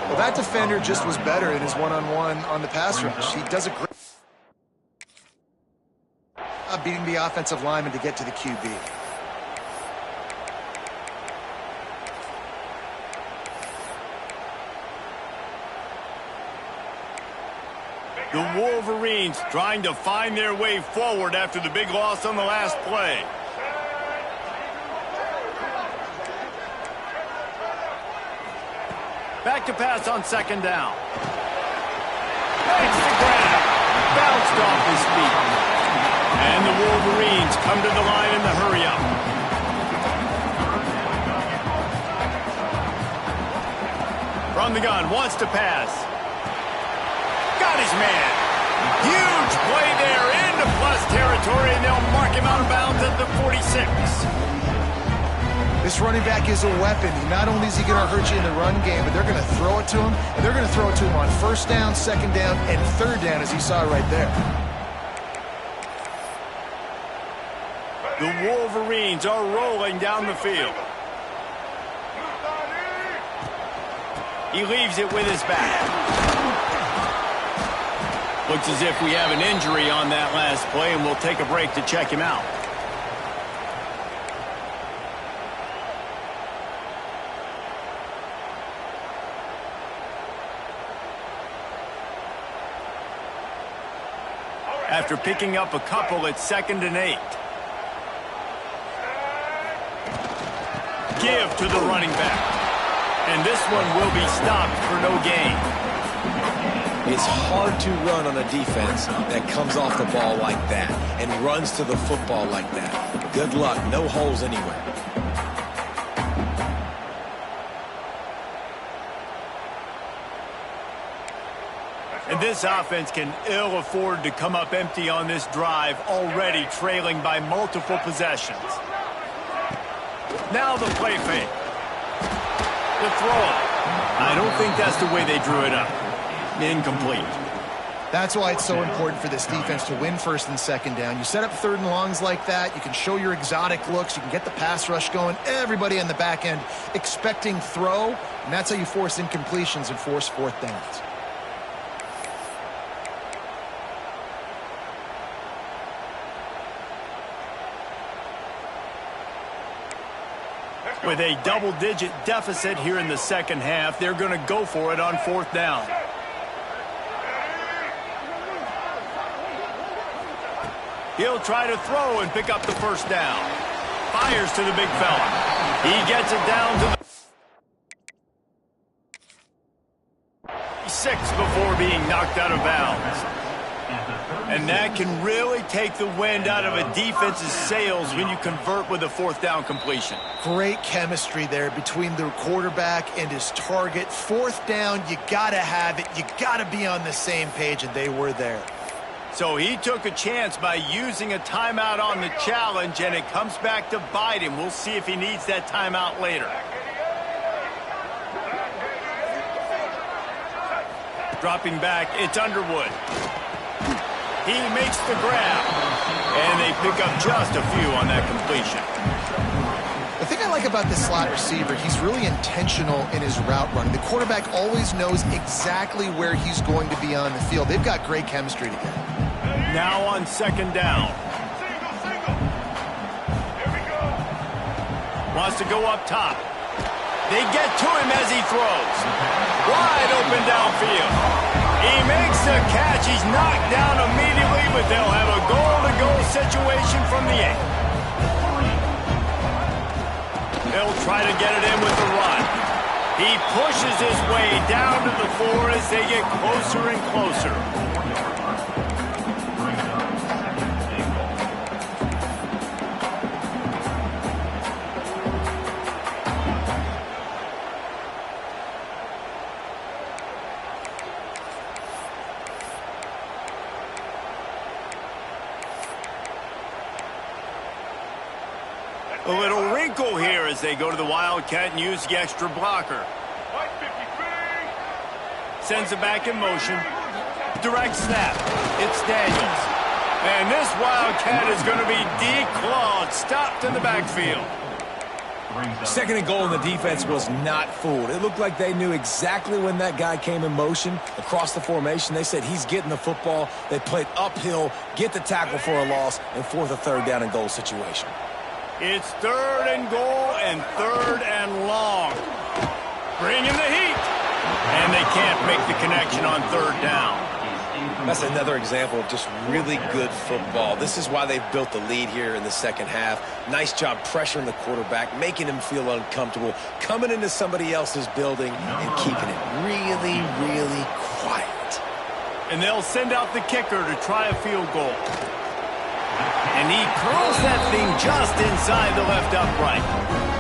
[SPEAKER 3] Well, that defender just was better in his one-on-one on the pass rush. He does a great job beating the offensive lineman to get to the QB.
[SPEAKER 1] The Wolverines trying to find their way forward after the big loss on the last play. Back to pass on second down. Makes the grab. Bounced off his feet. And the Wolverines come to the line in the hurry-up. From the gun, wants to pass. Got his man. Huge play there into plus territory, and they'll mark him out of bounds at the 46.
[SPEAKER 3] This running back is a weapon. Not only is he going to hurt you in the run game, but they're going to throw it to him, and they're going to throw it to him on first down, second down, and third down, as he saw right there.
[SPEAKER 1] The Wolverines are rolling down the field. He leaves it with his back. Looks as if we have an injury on that last play, and we'll take a break to check him out. After picking up a couple, it's 2nd and 8. Give to the running back. And this one will be stopped for no gain.
[SPEAKER 2] It's hard to run on a defense that comes off the ball like that and runs to the football like that. Good luck. No holes anywhere.
[SPEAKER 1] And this offense can ill afford to come up empty on this drive, already trailing by multiple possessions. Now the play fake. The throw. I don't think that's the way they drew it up. Incomplete.
[SPEAKER 3] That's why it's so important for this defense to win first and second down. You set up third and longs like that. You can show your exotic looks. You can get the pass rush going. Everybody on the back end expecting throw, and that's how you force incompletions and force fourth downs.
[SPEAKER 1] With a double-digit deficit here in the second half, they're going to go for it on fourth down. He'll try to throw and pick up the first down. Fires to the big fella. He gets it down to the 6 before being knocked out of bounds. And that can really take the wind out of a defense's sails when you convert with a fourth down completion.
[SPEAKER 3] Great chemistry there between the quarterback and his target. Fourth down, you got to have it. You got to be on the same page, and they were there.
[SPEAKER 1] So he took a chance by using a timeout on the challenge, and it comes back to bite him. We'll see if he needs that timeout later. Dropping back, it's Underwood. He makes the grab, and they pick up just a few on that completion.
[SPEAKER 3] The thing I like about this slot receiver, he's really intentional in his route running. The quarterback always knows exactly where he's going to be on the field. They've got great chemistry together.
[SPEAKER 1] Now on second down. Wants to go up top. They get to him as he throws. Wide open downfield. He makes the catch. He's knocked down immediately, but they'll have a goal-to-goal situation from the 8. They'll try to get it in with the run. He pushes his way down to the floor as they get closer and closer. A little wrinkle here as they go to the Wildcat and use the extra blocker. Sends it back in motion. Direct snap. It's Daniels. And this Wildcat is going to be declawed, stopped in the backfield.
[SPEAKER 2] Second and goal, and the defense was not fooled. It looked like they knew exactly when that guy came in motion across the formation. They said he's getting the football. They played uphill, get the tackle for a loss, and force a third down and goal situation.
[SPEAKER 1] It's third and goal and third and long. Bring in the heat. And they can't make the connection on third down.
[SPEAKER 2] That's another example of just really good football. This is why they've built the lead here in the second half. Nice job pressuring the quarterback, making him feel uncomfortable, coming into somebody else's building and keeping it really, really quiet.
[SPEAKER 1] And they'll send out the kicker to try a field goal. And he curls that thing just inside the left upright.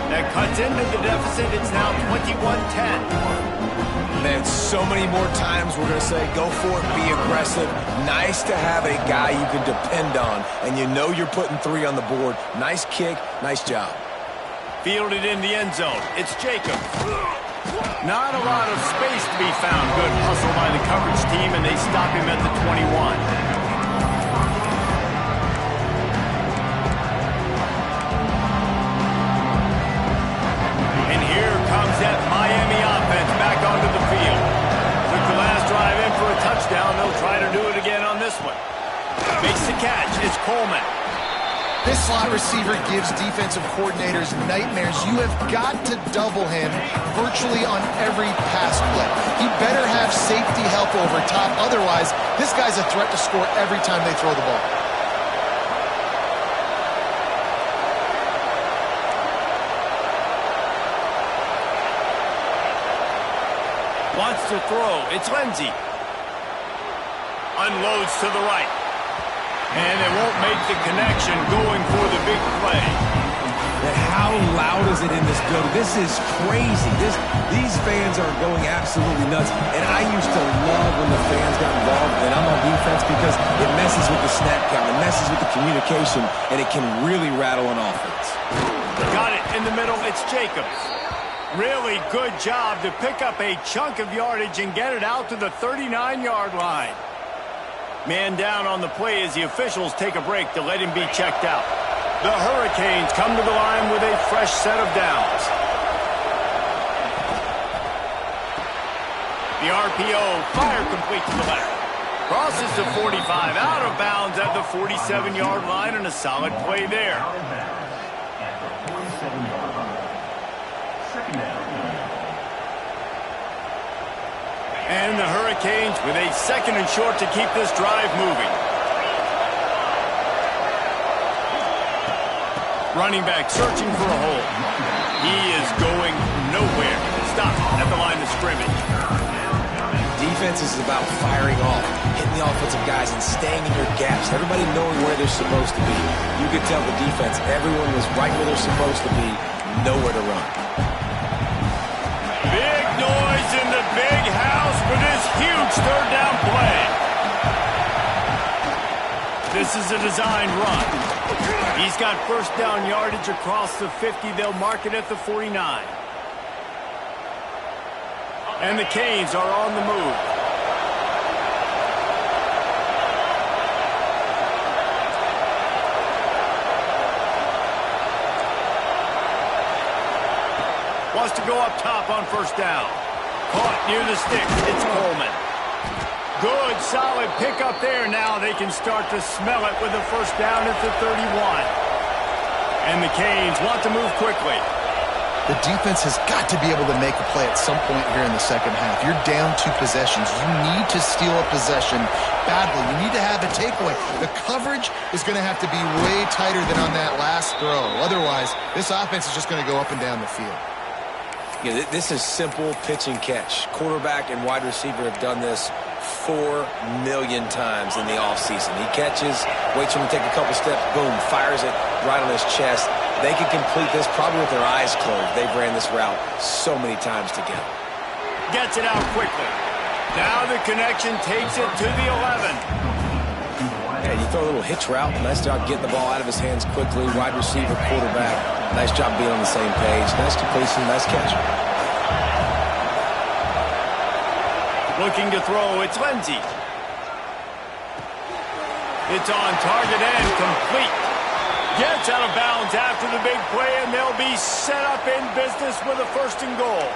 [SPEAKER 1] That cuts into the deficit. It's now 21-10.
[SPEAKER 2] Man, so many more times we're going to say, go for it, be aggressive. Nice to have a guy you can depend on, and you know you're putting 3 on the board. Nice kick, nice job.
[SPEAKER 1] Fielded in the end zone. It's Jacobs. Not a lot of space to be found. Good hustle by the coverage team, and they stop him at the 21. And here comes that Miami offense back onto the field. Took the last drive in for a touchdown. They'll try to do it again on this one. Makes the catch. It's Coleman.
[SPEAKER 3] This slot receiver gives defensive coordinators nightmares. You have got to double him virtually on every pass play. He better have safety help over top. Otherwise, this guy's a threat to score every time they throw the ball.
[SPEAKER 1] Wants to throw. It's Lindsey. Unloads to the right. And it won't make the connection going for the big play.
[SPEAKER 2] But how loud is it in this building? This is crazy. These fans are going absolutely nuts. And I used to love when the fans got involved, and I'm on defense, because it messes with the snap count. It messes with the communication, and it can really rattle an offense.
[SPEAKER 1] Got it in the middle. It's Jacobs. Really good job to pick up a chunk of yardage and get it out to the 39-yard line. Man down on the play as the officials take a break to let him be checked out. The Hurricanes come to the line with a fresh set of downs. The RPO, fire complete to the left. Crosses to 45, out of bounds at the 47-yard line, and a solid play there. And the Hurricanes with a 2nd and short to keep this drive moving. Running back searching for a hole. He is going nowhere. Stop at the line of scrimmage.
[SPEAKER 2] Defense is about firing off, hitting the offensive guys, and staying in your gaps. Everybody knowing where they're supposed to be. You could tell the defense, everyone was right where they're supposed to be, nowhere to run.
[SPEAKER 1] Big noise in the big house for this huge 3rd down play. This is a designed run. He's got 1st down yardage across the 50. They'll mark it at the 49. And the Canes are on the move. Wants to go up top on 1st down. Caught near the sticks. It's Coleman. Good, solid pickup there. Now they can start to smell it with a 1st down at the 31. And the Canes want to move quickly.
[SPEAKER 3] The defense has got to be able to make a play at some point here in the second half. You're down 2 possessions. You need to steal a possession badly. You need to have a takeaway. The coverage is going to have to be way tighter than on that last throw. Otherwise, this offense is just going to go up and down the field.
[SPEAKER 2] Yeah, this is simple pitch and catch. Quarterback and wide receiver have done this 4 million times in the offseason. He catches, waits for him to take a couple steps, boom, fires it right on his chest. They can complete this probably with their eyes closed. They've ran this route so many times together.
[SPEAKER 1] Gets it out quickly. Now the connection takes it to the 11.
[SPEAKER 2] Yeah, you throw a little hitch route. Nice job getting the ball out of his hands quickly. Wide receiver, quarterback. Nice job being on the same page. Nice completion, nice catch.
[SPEAKER 1] Looking to throw, it's Lindsey. It's on target and complete. Gets out of bounds after the big play, and they'll be set up in business with a 1st and goal.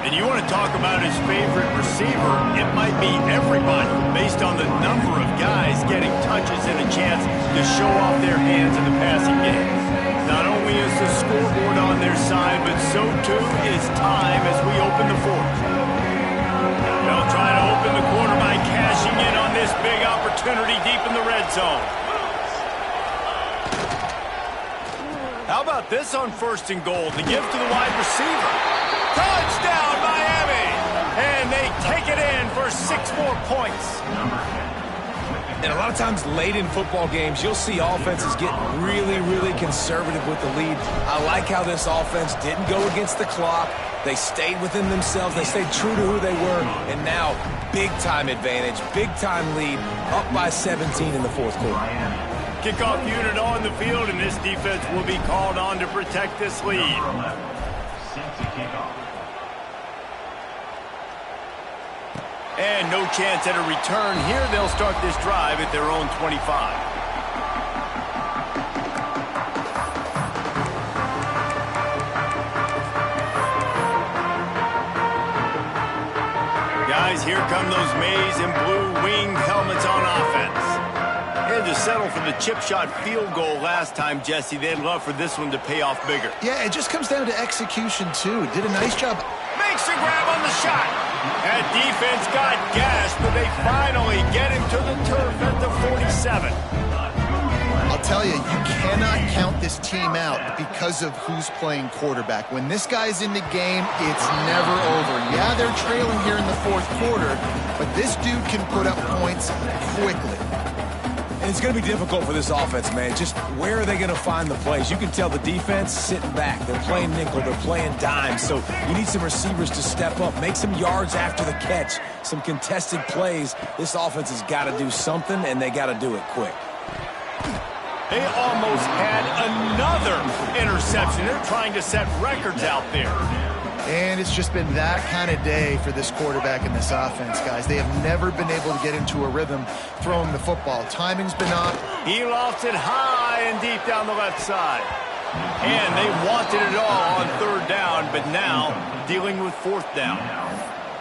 [SPEAKER 1] And you want to talk about his favorite receiver, it might be everybody based on the number of guys getting touches and a chance to show off their hands in the passing game. Not only is the scoreboard on their side, but so too is time as we open the 4th. They'll try to open the quarter by cashing in on this big opportunity deep in the red zone. How about this on 1st and goal to give to the wide receiver? Touchdown, Miami! And they take it in for 6 more points.
[SPEAKER 2] And a lot of times late in football games, you'll see offenses get really, really conservative with the lead. I like how this offense didn't go against the clock. They stayed within themselves. They stayed true to who they were. And now, big-time advantage, big-time lead, up by 17 in the fourth quarter.
[SPEAKER 1] Kickoff unit on the field, and this defense will be called on to protect this lead. And no chance at a return here. They'll start this drive at their own 25. Guys, here come those maize and blue winged helmets on offense. And to settle for the chip shot field goal last time, Jesse, they'd love for this one to pay off bigger.
[SPEAKER 3] Yeah, it just comes down to execution, too. Did a nice job.
[SPEAKER 1] Makes the grab on the shot. That defense got gashed, but they finally get him to the turf at the 47.
[SPEAKER 3] I'll tell you, you cannot count this team out because of who's playing quarterback. When this guy's in the game, it's never over. Yeah, they're trailing here in the fourth quarter, but this dude can put up points quickly.
[SPEAKER 2] And it's going to be difficult for this offense, man. Just where are they going to find the plays? You can tell the defense sitting back. They're playing nickel. They're playing dime. So you need some receivers to step up, make some yards after the catch, some contested plays. This offense has got to do something, and they got to do it quick.
[SPEAKER 1] They almost had another interception. They're trying to set records out there.
[SPEAKER 3] And it's just been that kind of day for this quarterback and this offense, guys. They have never been able to get into a rhythm throwing the football. Timing's been off.
[SPEAKER 1] He lofts it high and deep down the left side. And they wanted it all on third down, but now dealing with fourth down.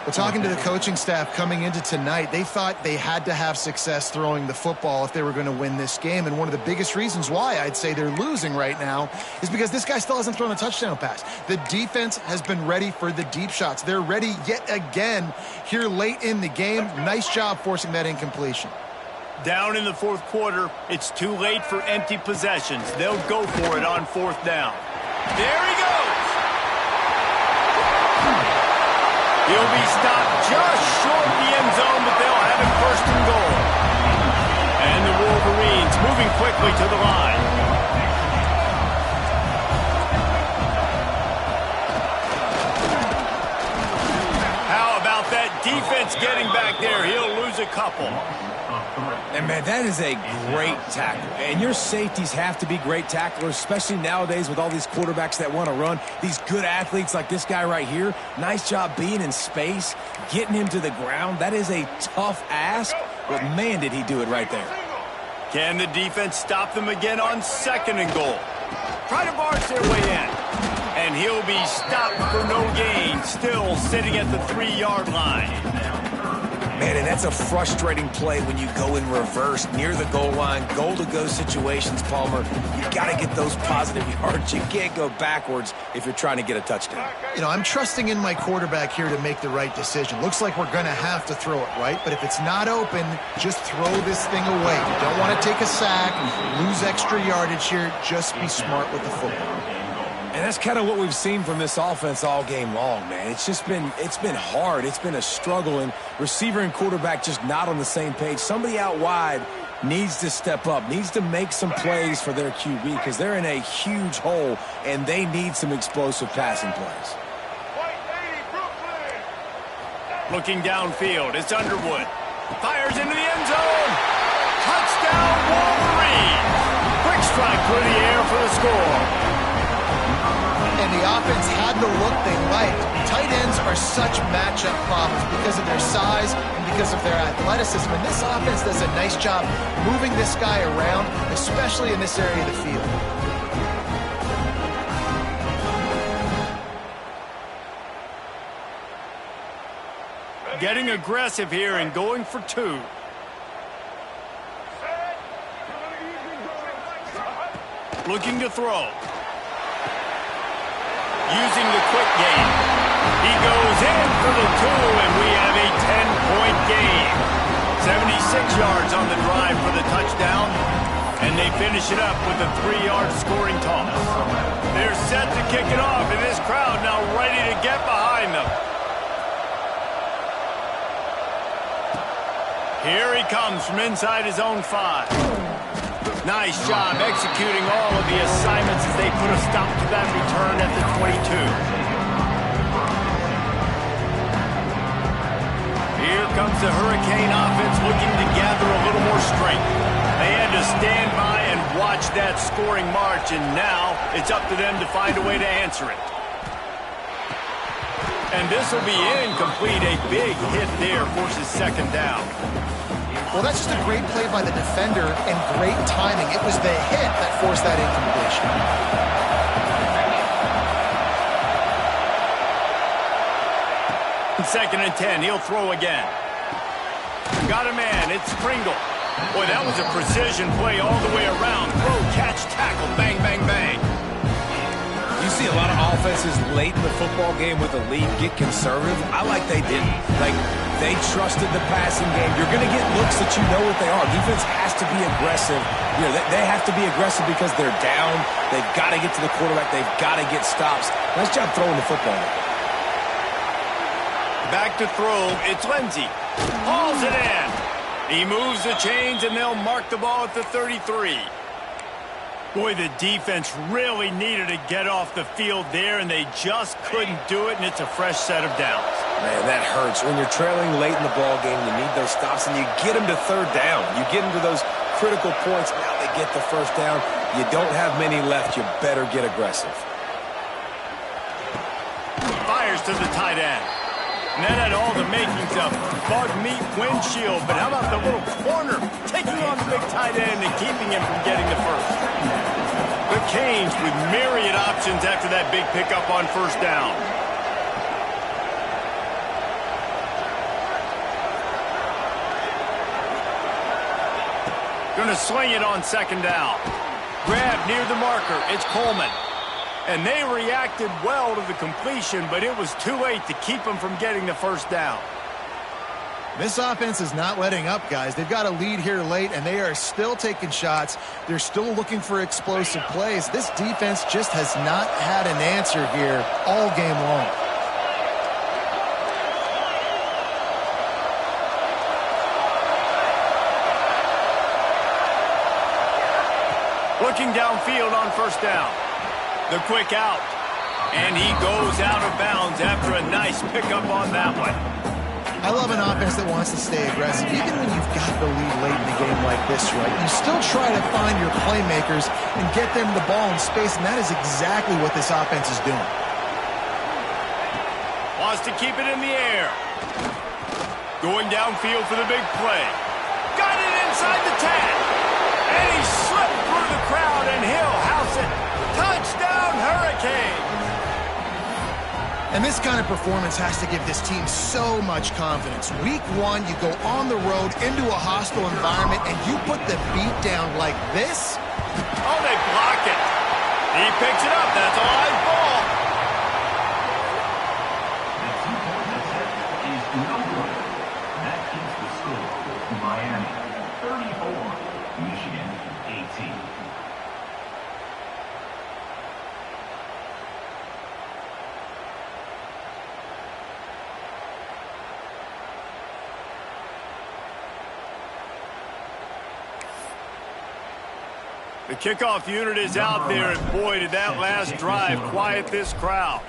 [SPEAKER 3] But talking to the coaching staff coming into tonight, they thought they had to have success throwing the football if they were going to win this game. And one of the biggest reasons why I'd say they're losing right now is because this guy still hasn't thrown a touchdown pass. The defense has been ready for the deep shots. They're ready yet again here late in the game. Nice job forcing that incompletion.
[SPEAKER 1] Down in the fourth quarter, it's too late for empty possessions. They'll go for it on fourth down. There he goes. He'll be stopped just short of the end zone, but they'll have it first and goal. And the Wolverines moving quickly to the line. How about that defense getting back there? He'll lose a couple.
[SPEAKER 2] And, man, that is a great tackle. And your safeties have to be great tacklers, especially nowadays with all these quarterbacks that want to run. These good athletes like this guy right here. Nice job being in space, getting him to the ground. That is a tough ask, but, man, did he do it right there.
[SPEAKER 1] Can the defense stop them again on second and goal? Try to barge their way in. And he'll be stopped for no gain, still sitting at the 3-yard line.
[SPEAKER 2] Man, and that's a frustrating play when you go in reverse near the goal line, goal-to-go situations, Palmer. You got to get those positive yards. You can't go backwards if you're trying to get a touchdown.
[SPEAKER 3] You know, I'm trusting in my quarterback here to make the right decision. Looks like we're going to have to throw it, right? But if it's not open, just throw this thing away. You don't want to take a sack, lose extra yardage here. Just be smart with the football.
[SPEAKER 2] And that's kind of what we've seen from this offense all game long, man. It's been hard. It's been a struggle, and receiver and quarterback just not on the same page. Somebody out wide needs to step up, needs to make some plays for their QB because they're in a huge hole, and they need some explosive passing plays.
[SPEAKER 1] Looking downfield, it's Underwood. Fires into the end zone. Touchdown, Wolverines. Quick strike through the air for the score.
[SPEAKER 3] And the offense had the look they liked. Tight ends are such matchup problems because of their size and because of their athleticism. And this offense does a nice job moving this guy around, especially in this area of the field.
[SPEAKER 1] Getting aggressive here and going for two. Looking to throw. Using the quick game. He goes in for the two, and we have a 10-point game. 76 yards on the drive for the touchdown, and they finish it up with a 3-yard scoring toss. They're set to kick it off, and this crowd now ready to get behind them. Here he comes from inside his own 5. Nice job executing all of the assignments as they put a stop to that return at the 22. the Hurricane offense looking to gather a little more strength. They had to stand by and watch that scoring march, and now it's up to them to find a way to answer it. And this will be incomplete. A big hit there forces second down.
[SPEAKER 3] Well, that's just a great play by the defender and great timing. It was the hit that forced that incompletion.
[SPEAKER 1] Second and 10, he'll throw again. Got a man, it's Pringle. Boy, that was a precision play all the way around. Throw, catch, tackle, bang, bang, bang.
[SPEAKER 2] You see a lot of offenses late in the football game with a lead get conservative. I like they didn't. Like, they trusted the passing game. You're going to get looks that you know what they are. Defense has to be aggressive. You know, they have to be aggressive because they're down. They've got to get to the quarterback. They've got to get stops. Nice job throwing the football.
[SPEAKER 1] Back to throw, it's Lindsey. Hauls it in. He moves the chains, and they'll mark the ball at the 33. Boy, the defense really needed to get off the field there, and they just couldn't do it, and it's a fresh set of downs.
[SPEAKER 2] Man, that hurts. When you're trailing late in the ball game, you need those stops, and you get them to third down. You get them to those critical points. Now they get the first down. You don't have many left. You better get aggressive.
[SPEAKER 1] Fires to the tight end. And that had all the makings of bug meat windshield, but how about the little corner taking on the big tight end and keeping him from getting the first? The Canes with myriad options after that big pickup on first down. Gonna sling it on second down. Grab near the marker, it's Coleman. And they reacted well to the completion, but it was too late to keep them from getting the first down.
[SPEAKER 3] This offense is not letting up, guys. They've got a lead here late, and they are still taking shots. They're still looking for explosive plays. This defense just has not had an answer here all game long.
[SPEAKER 1] Looking downfield on first down. The quick out. And he goes out of bounds after a nice pickup on that one.
[SPEAKER 3] I love an offense that wants to stay aggressive. Even when you've got the lead late in the game like this, right? You still try to find your playmakers and get them the ball in space, and that is exactly what this offense is doing.
[SPEAKER 1] Wants to keep it in the air. Going downfield for the big play. Got it inside the 10. And he slipped through the crowd, and he'll house it. Touchdown, Hurricane!
[SPEAKER 3] And this kind of performance has to give this team so much confidence. Week 1, you go on the road into a hostile environment, and you put the beat down like this.
[SPEAKER 1] Oh, they block it. He picks it up. That's a live ball.
[SPEAKER 5] That keeps the score. Miami 34, Michigan 18.
[SPEAKER 1] The kickoff unit is out there, and boy, did that last drive quiet this crowd.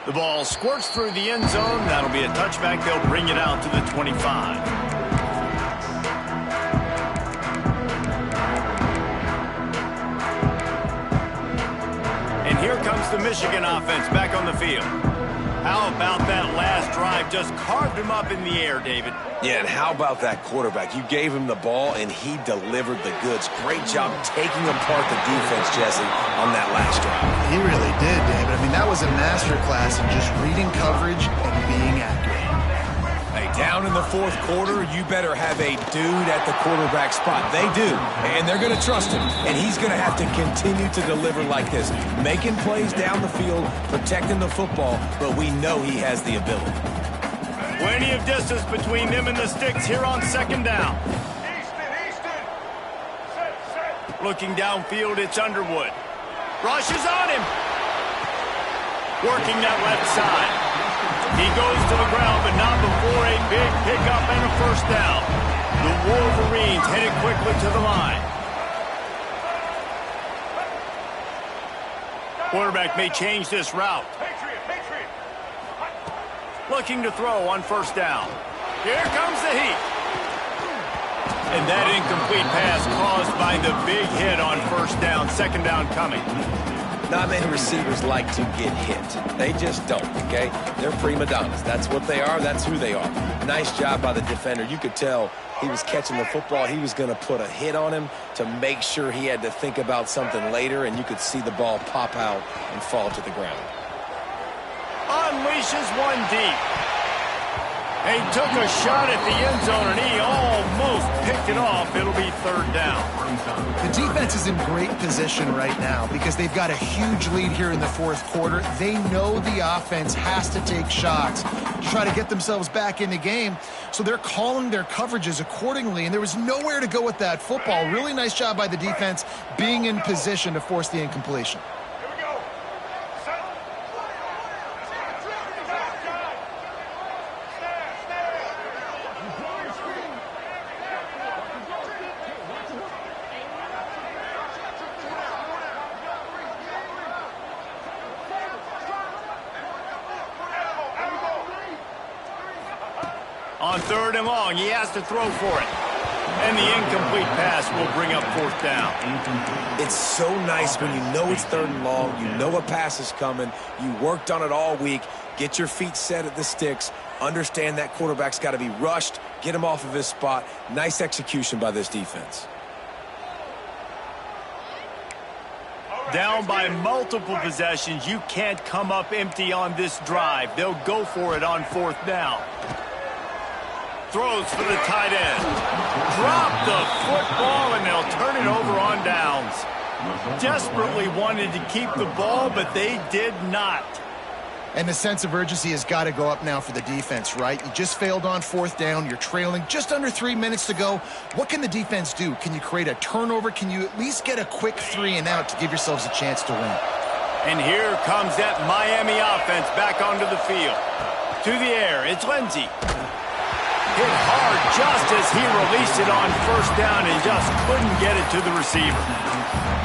[SPEAKER 1] The ball squirts through the end zone. That'll be a touchback. They'll bring it out to the 25. And here comes the Michigan offense back on the field. How about that last drive? Just carved him up in the air, David.
[SPEAKER 2] Yeah, and how about that quarterback? You gave him the ball, and he delivered the goods. Great job taking apart the defense, Jesse, on that last drive.
[SPEAKER 3] He really did, David. I mean, that was a masterclass in just reading coverage and being accurate.
[SPEAKER 2] Hey, down in the fourth quarter, you better have a dude at the quarterback spot. They do, and they're going to trust him. And he's going to have to continue to deliver like this, making plays down the field, protecting the football, but we know he has the ability.
[SPEAKER 1] Plenty of distance between them and the sticks here on second down. Looking downfield, it's Underwood. Rushes on him. Working that left side. He goes to the ground, but not before a big pickup and a first down. The Wolverines headed quickly to the line. Quarterback may change this route. Looking to throw on first down. Here comes the heat. And that incomplete pass caused by the big hit on first down. Second down coming.
[SPEAKER 2] Not many receivers like to get hit. They just don't, okay? They're prima donnas. That's what they are. That's who they are. Nice job by the defender. You could tell he was catching the football. He was going to put a hit on him to make sure he had to think about something later, and you could see the ball pop out and fall to the ground.
[SPEAKER 1] Unleashes one deep. He took a shot at the end zone, and he almost picked it off. It'll be third down.
[SPEAKER 3] The defense is in great position right now because they've got a huge lead here in the fourth quarter. They know the offense has to take shots to try to get themselves back in the game, so they're calling their coverages accordingly, and there was nowhere to go with that football. Really nice job by the defense being in position to force the incompletion.
[SPEAKER 1] On third and long, he has to throw for it. And the incomplete pass will bring up fourth down.
[SPEAKER 2] It's so nice when you know it's third and long, you know a pass is coming, you worked on it all week, get your feet set at the sticks, understand that quarterback's got to be rushed, get him off of his spot. Nice execution by this defense.
[SPEAKER 1] Down by multiple possessions, you can't come up empty on this drive. They'll go for it on fourth down. Throws for the tight end. Drop the football, and they'll turn it over on downs. Desperately wanted to keep the ball, but they did not.
[SPEAKER 3] And the sense of urgency has got to go up now for the defense, right? You just failed on fourth down. You're trailing just under 3 minutes to go. What can the defense do? Can you create a turnover? Can you at least get a quick 3 and out to give yourselves a chance to win?
[SPEAKER 1] And here comes that Miami offense back onto the field. To the air, it's Lindsey. Hit hard just as he released it on first down and just couldn't get it to the receiver.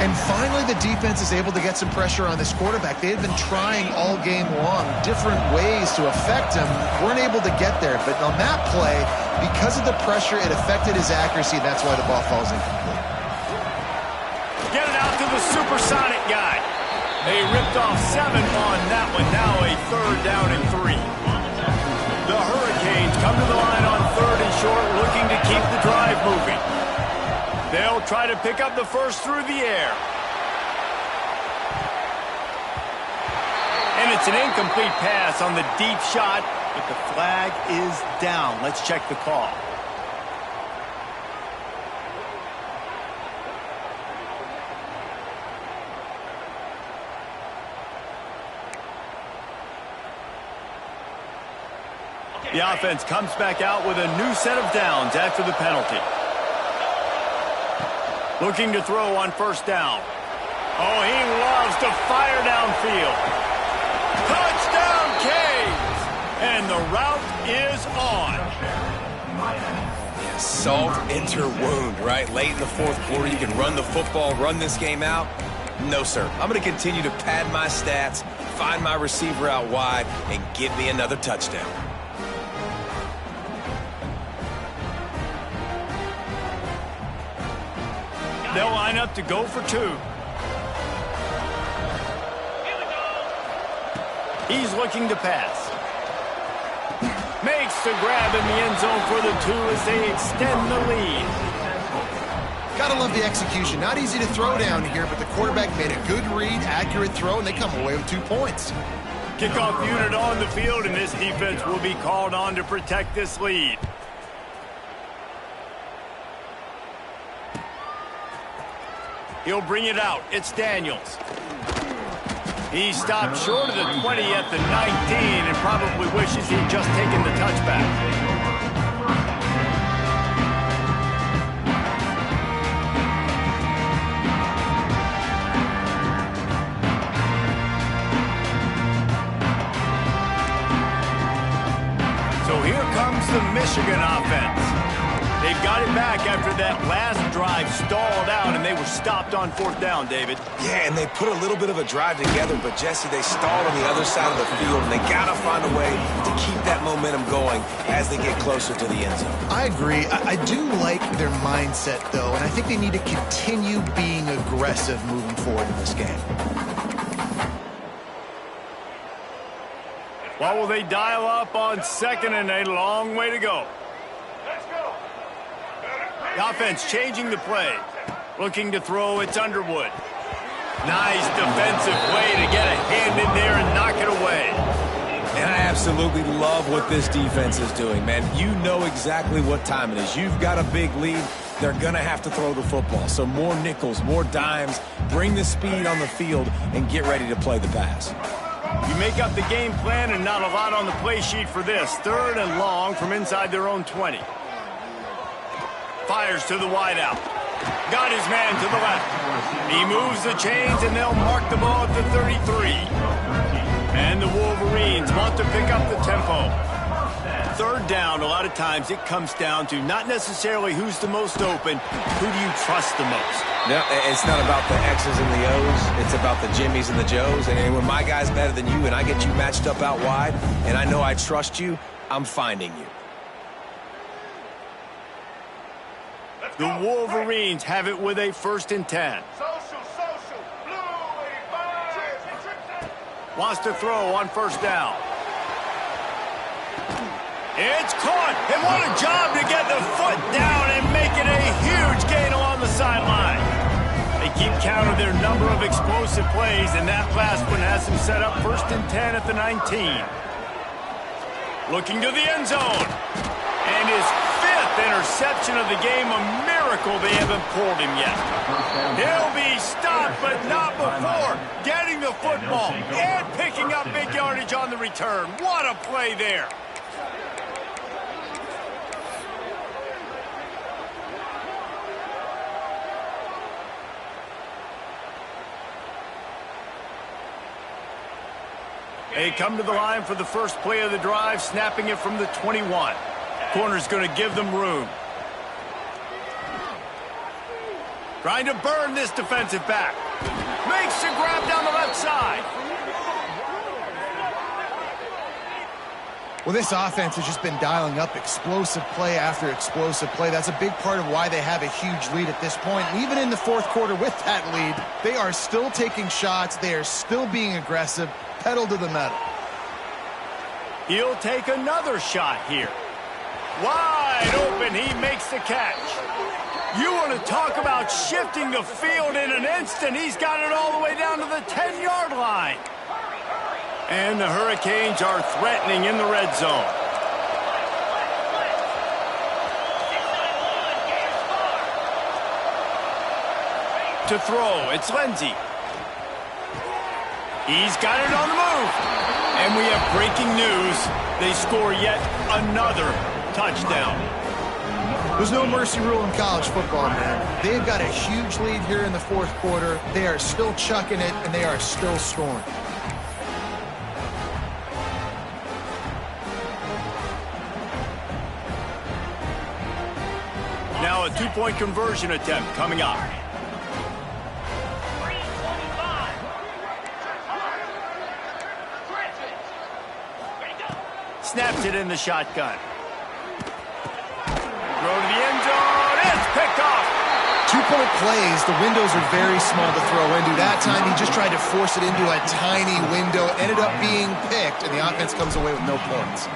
[SPEAKER 3] And finally, the defense is able to get some pressure on this quarterback. They had been trying all game long, different ways to affect him. Weren't able to get there. But on that play, because of the pressure, it affected his accuracy. That's why the ball falls incomplete.
[SPEAKER 1] Get it out to the supersonic guy. They ripped off 7 on that one. Now a third down and 3. The Hurricanes come to the line on third and short, looking to keep the drive moving. They'll try to pick up the first through the air. And it's an incomplete pass on the deep shot, but the flag is down. Let's check the call. The offense comes back out with a new set of downs after the penalty. Looking to throw on first down. Oh, he loves to fire downfield. Touchdown, Canes! And the route is on.
[SPEAKER 2] Yeah, salt enter wound, right? Late in the fourth quarter, you can run the football, run this game out. No, sir. I'm going to continue to pad my stats, find my receiver out wide, and give me another touchdown.
[SPEAKER 1] They'll line up to go for 2. He's looking to pass. Makes the grab in the end zone for the 2 as they extend the lead.
[SPEAKER 3] Gotta love the execution. Not easy to throw down here, but the quarterback made a good read, accurate throw, and they come away with 2 points.
[SPEAKER 1] Kickoff unit on the field, and this defense will be called on to protect this lead. He'll bring it out. It's Daniels. He stopped short of the 20 at the 19 and probably wishes he'd just taken the touchback. So here comes the Michigan offense. They've got it back after that last drive stalled out, and they were stopped on 4th down, David.
[SPEAKER 2] Yeah, and they put a little bit of a drive together, but, Jesse, they stalled on the other side of the field, and they got to find a way to keep that momentum going as they get closer to the end zone.
[SPEAKER 3] I agree. I do like their mindset, though, and I think they need to continue being aggressive moving forward in this game.
[SPEAKER 1] What will they dial up on 2nd and a long way to go? The offense changing the play. Looking to throw, it's Underwood. Nice defensive play to get a hand in there and knock it away.
[SPEAKER 2] And I absolutely love what this defense is doing, man. You know exactly what time it is. You've got a big lead. They're going to have to throw the football. So more nickels, more dimes. Bring the speed on the field and get ready to play the pass.
[SPEAKER 1] You make up the game plan and not a lot on the play sheet for this. 3rd and long from inside their own 20. Fires to the wideout. Got his man to the left. He moves the chains, and they'll mark the ball at the 33. And the Wolverines want to pick up the tempo. 3rd down, a lot of times it comes down to not necessarily who's the most open, who do you trust the most?
[SPEAKER 2] No, it's not about the X's and the O's. It's about the Jimmies and the Joes. And when my guy's better than you and I get you matched up out wide, and I know I trust you, I'm finding you.
[SPEAKER 1] The Wolverines have it with a 1st and 10. Wants to throw on 1st down. It's caught, and what a job to get the foot down and make it a huge gain along the sideline. They keep count of their number of explosive plays, and that last one has them set up 1st and 10 at the 19. Looking to the end zone. And his 5th interception of the game, a miracle they haven't pulled him yet. He'll be stopped, but not before getting the football and picking up big yardage on the return. What a play there. They come to the line for the first play of the drive, snapping it from the 21. Corner's going to give them room. Trying to burn this defensive back. Makes the grab down the left side.
[SPEAKER 3] Well, this offense has just been dialing up explosive play after explosive play. That's a big part of why they have a huge lead at this point. And even in the 4th quarter with that lead, they are still taking shots. They are still being aggressive, pedal to the metal.
[SPEAKER 1] He'll take another shot here. Wide open, he makes the catch. You want to talk about shifting the field in an instant. He's got it all the way down to the 10-yard line. And the Hurricanes are threatening in the red zone. To throw, it's Lindsey. He's got it on the move. And we have breaking news. They score yet another touchdown.
[SPEAKER 3] There's no mercy rule in college football, man. They've got a huge lead here in the 4th quarter. They are still chucking it, and they are still scoring.
[SPEAKER 1] Now a 2-point conversion attempt coming up. Snaps it in the shotgun. Throw to the end zone. It's picked off.
[SPEAKER 3] 2-point plays, the windows are very small to throw into. That time he just tried to force it into a tiny window. Ended up being picked, and the offense comes away with no points.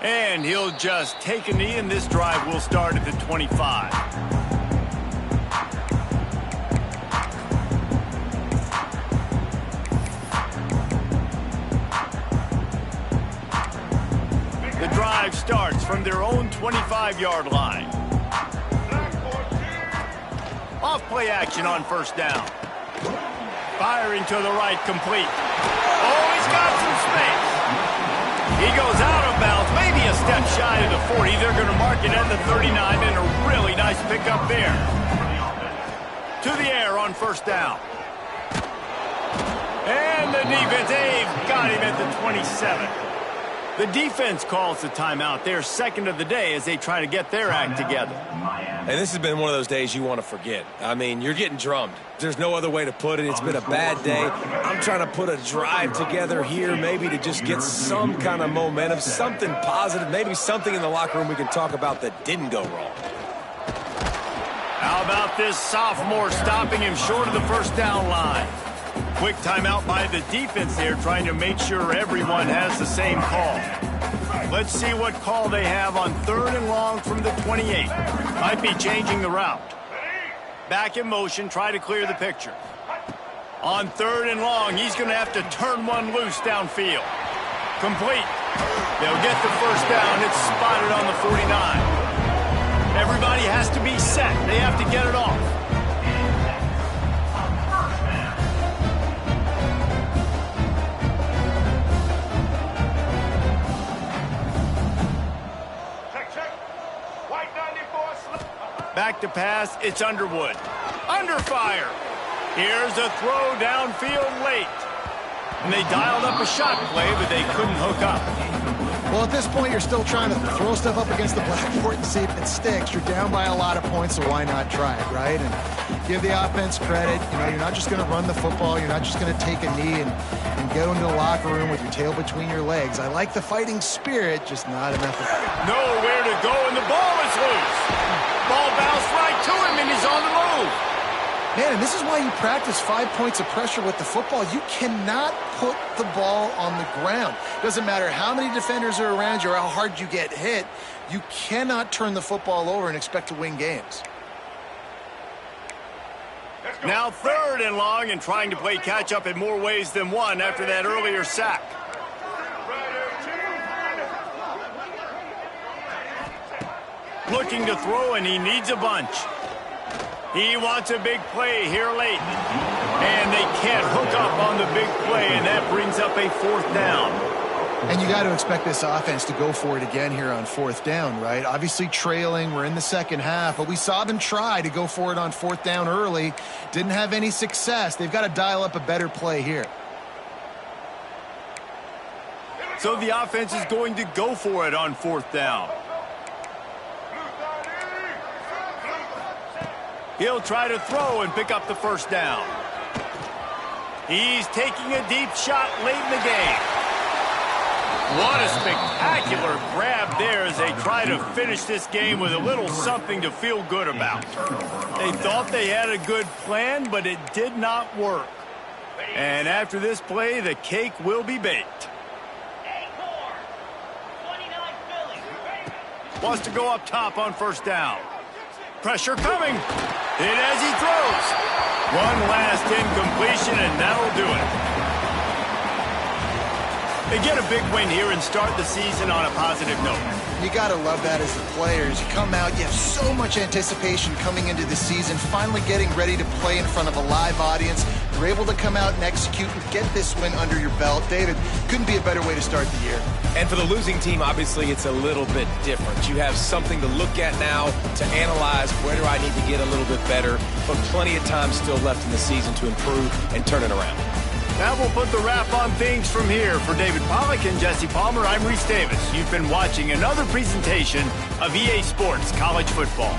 [SPEAKER 1] And he'll just take a knee, and this drive will start at the 25. The drive starts from their own 25-yard line. Off play action on 1st down. Firing to the right, complete. Oh, he's got some space. He goes out of bounds, maybe a step shy of the 40. They're going to mark it at the 39, and a really nice pickup there. To the air on 1st down. And the defense, they've got him at the 27. The defense calls the timeout. They're second of the day as they try to get their act together.
[SPEAKER 2] And this has been one of those days you want to forget. I mean, you're getting drummed. There's no other way to put it. It's been a bad day. I'm trying to put a drive together here maybe to just get some kind of momentum, something positive, maybe something in the locker room we can talk about that didn't go wrong.
[SPEAKER 1] How about this sophomore stopping him short of the first down line? Quick timeout by the defense there, trying to make sure everyone has the same call. Let's see what call they have on 3rd and long from the 28. Might be changing the route. Back in motion, try to clear the picture. On 3rd and long, he's going to have to turn one loose downfield. Complete. They'll get the first down. It's spotted on the 49. Everybody has to be set. They have to get it off. Back to pass, it's Underwood. Under fire. Here's a throw downfield late. And they dialed up a shot play, but they couldn't hook up.
[SPEAKER 3] Well, at this point, you're still trying to throw stuff up against the blackboard and see if it sticks. You're down by a lot of points, so why not try it, right? And give the offense credit. You know, you're not just going to run the football. You're not just going to take a knee and go into the locker room with your tail between your legs. I like the fighting spirit, just not enough of it.
[SPEAKER 1] Nowhere to go, and the ball is loose. Ball bounced right to him, and he's on the move.
[SPEAKER 3] Man, and this is why you practice 5 points of pressure with the football. You cannot put the ball on the ground. Doesn't matter how many defenders are around you or how hard you get hit. You cannot turn the football over and expect to win games.
[SPEAKER 1] Now 3rd and long, and trying to play catch-up in more ways than one after that earlier sack. Looking to throw, and he needs a bunch. He wants a big play here late. And they can't hook up on the big play, and that brings up a 4th down.
[SPEAKER 3] And you got to expect this offense to go for it again here on 4th down, right? Obviously trailing, we're in the second half, but we saw them try to go for it on 4th down early. Didn't have any success. They've got to dial up a better play here.
[SPEAKER 1] So the offense is going to go for it on 4th down. He'll try to throw and pick up the first down. He's taking a deep shot late in the game. What a spectacular grab there as they try to finish this game with a little something to feel good about. They thought they had a good plan, but it did not work. And after this play, the cake will be baked. Wants to go up top on first down. Pressure coming. Hit as he throws. One last incompletion, and that'll do it. They get a big win here and start the season on a positive note.
[SPEAKER 3] You got to love that as the players. You come out, you have so much anticipation coming into the season, finally getting ready to play in front of a live audience. You're able to come out and execute and get this win under your belt. David, couldn't be a better way to start the year.
[SPEAKER 2] And for the losing team, obviously, it's a little bit different. You have something to look at now, to analyze where do I need to get a little bit better, but plenty of time still left in the season to improve and turn it around.
[SPEAKER 1] That will put the wrap on things from here. For David Pollack and Jesse Palmer, I'm Reese Davis. You've been watching another presentation of EA Sports College Football.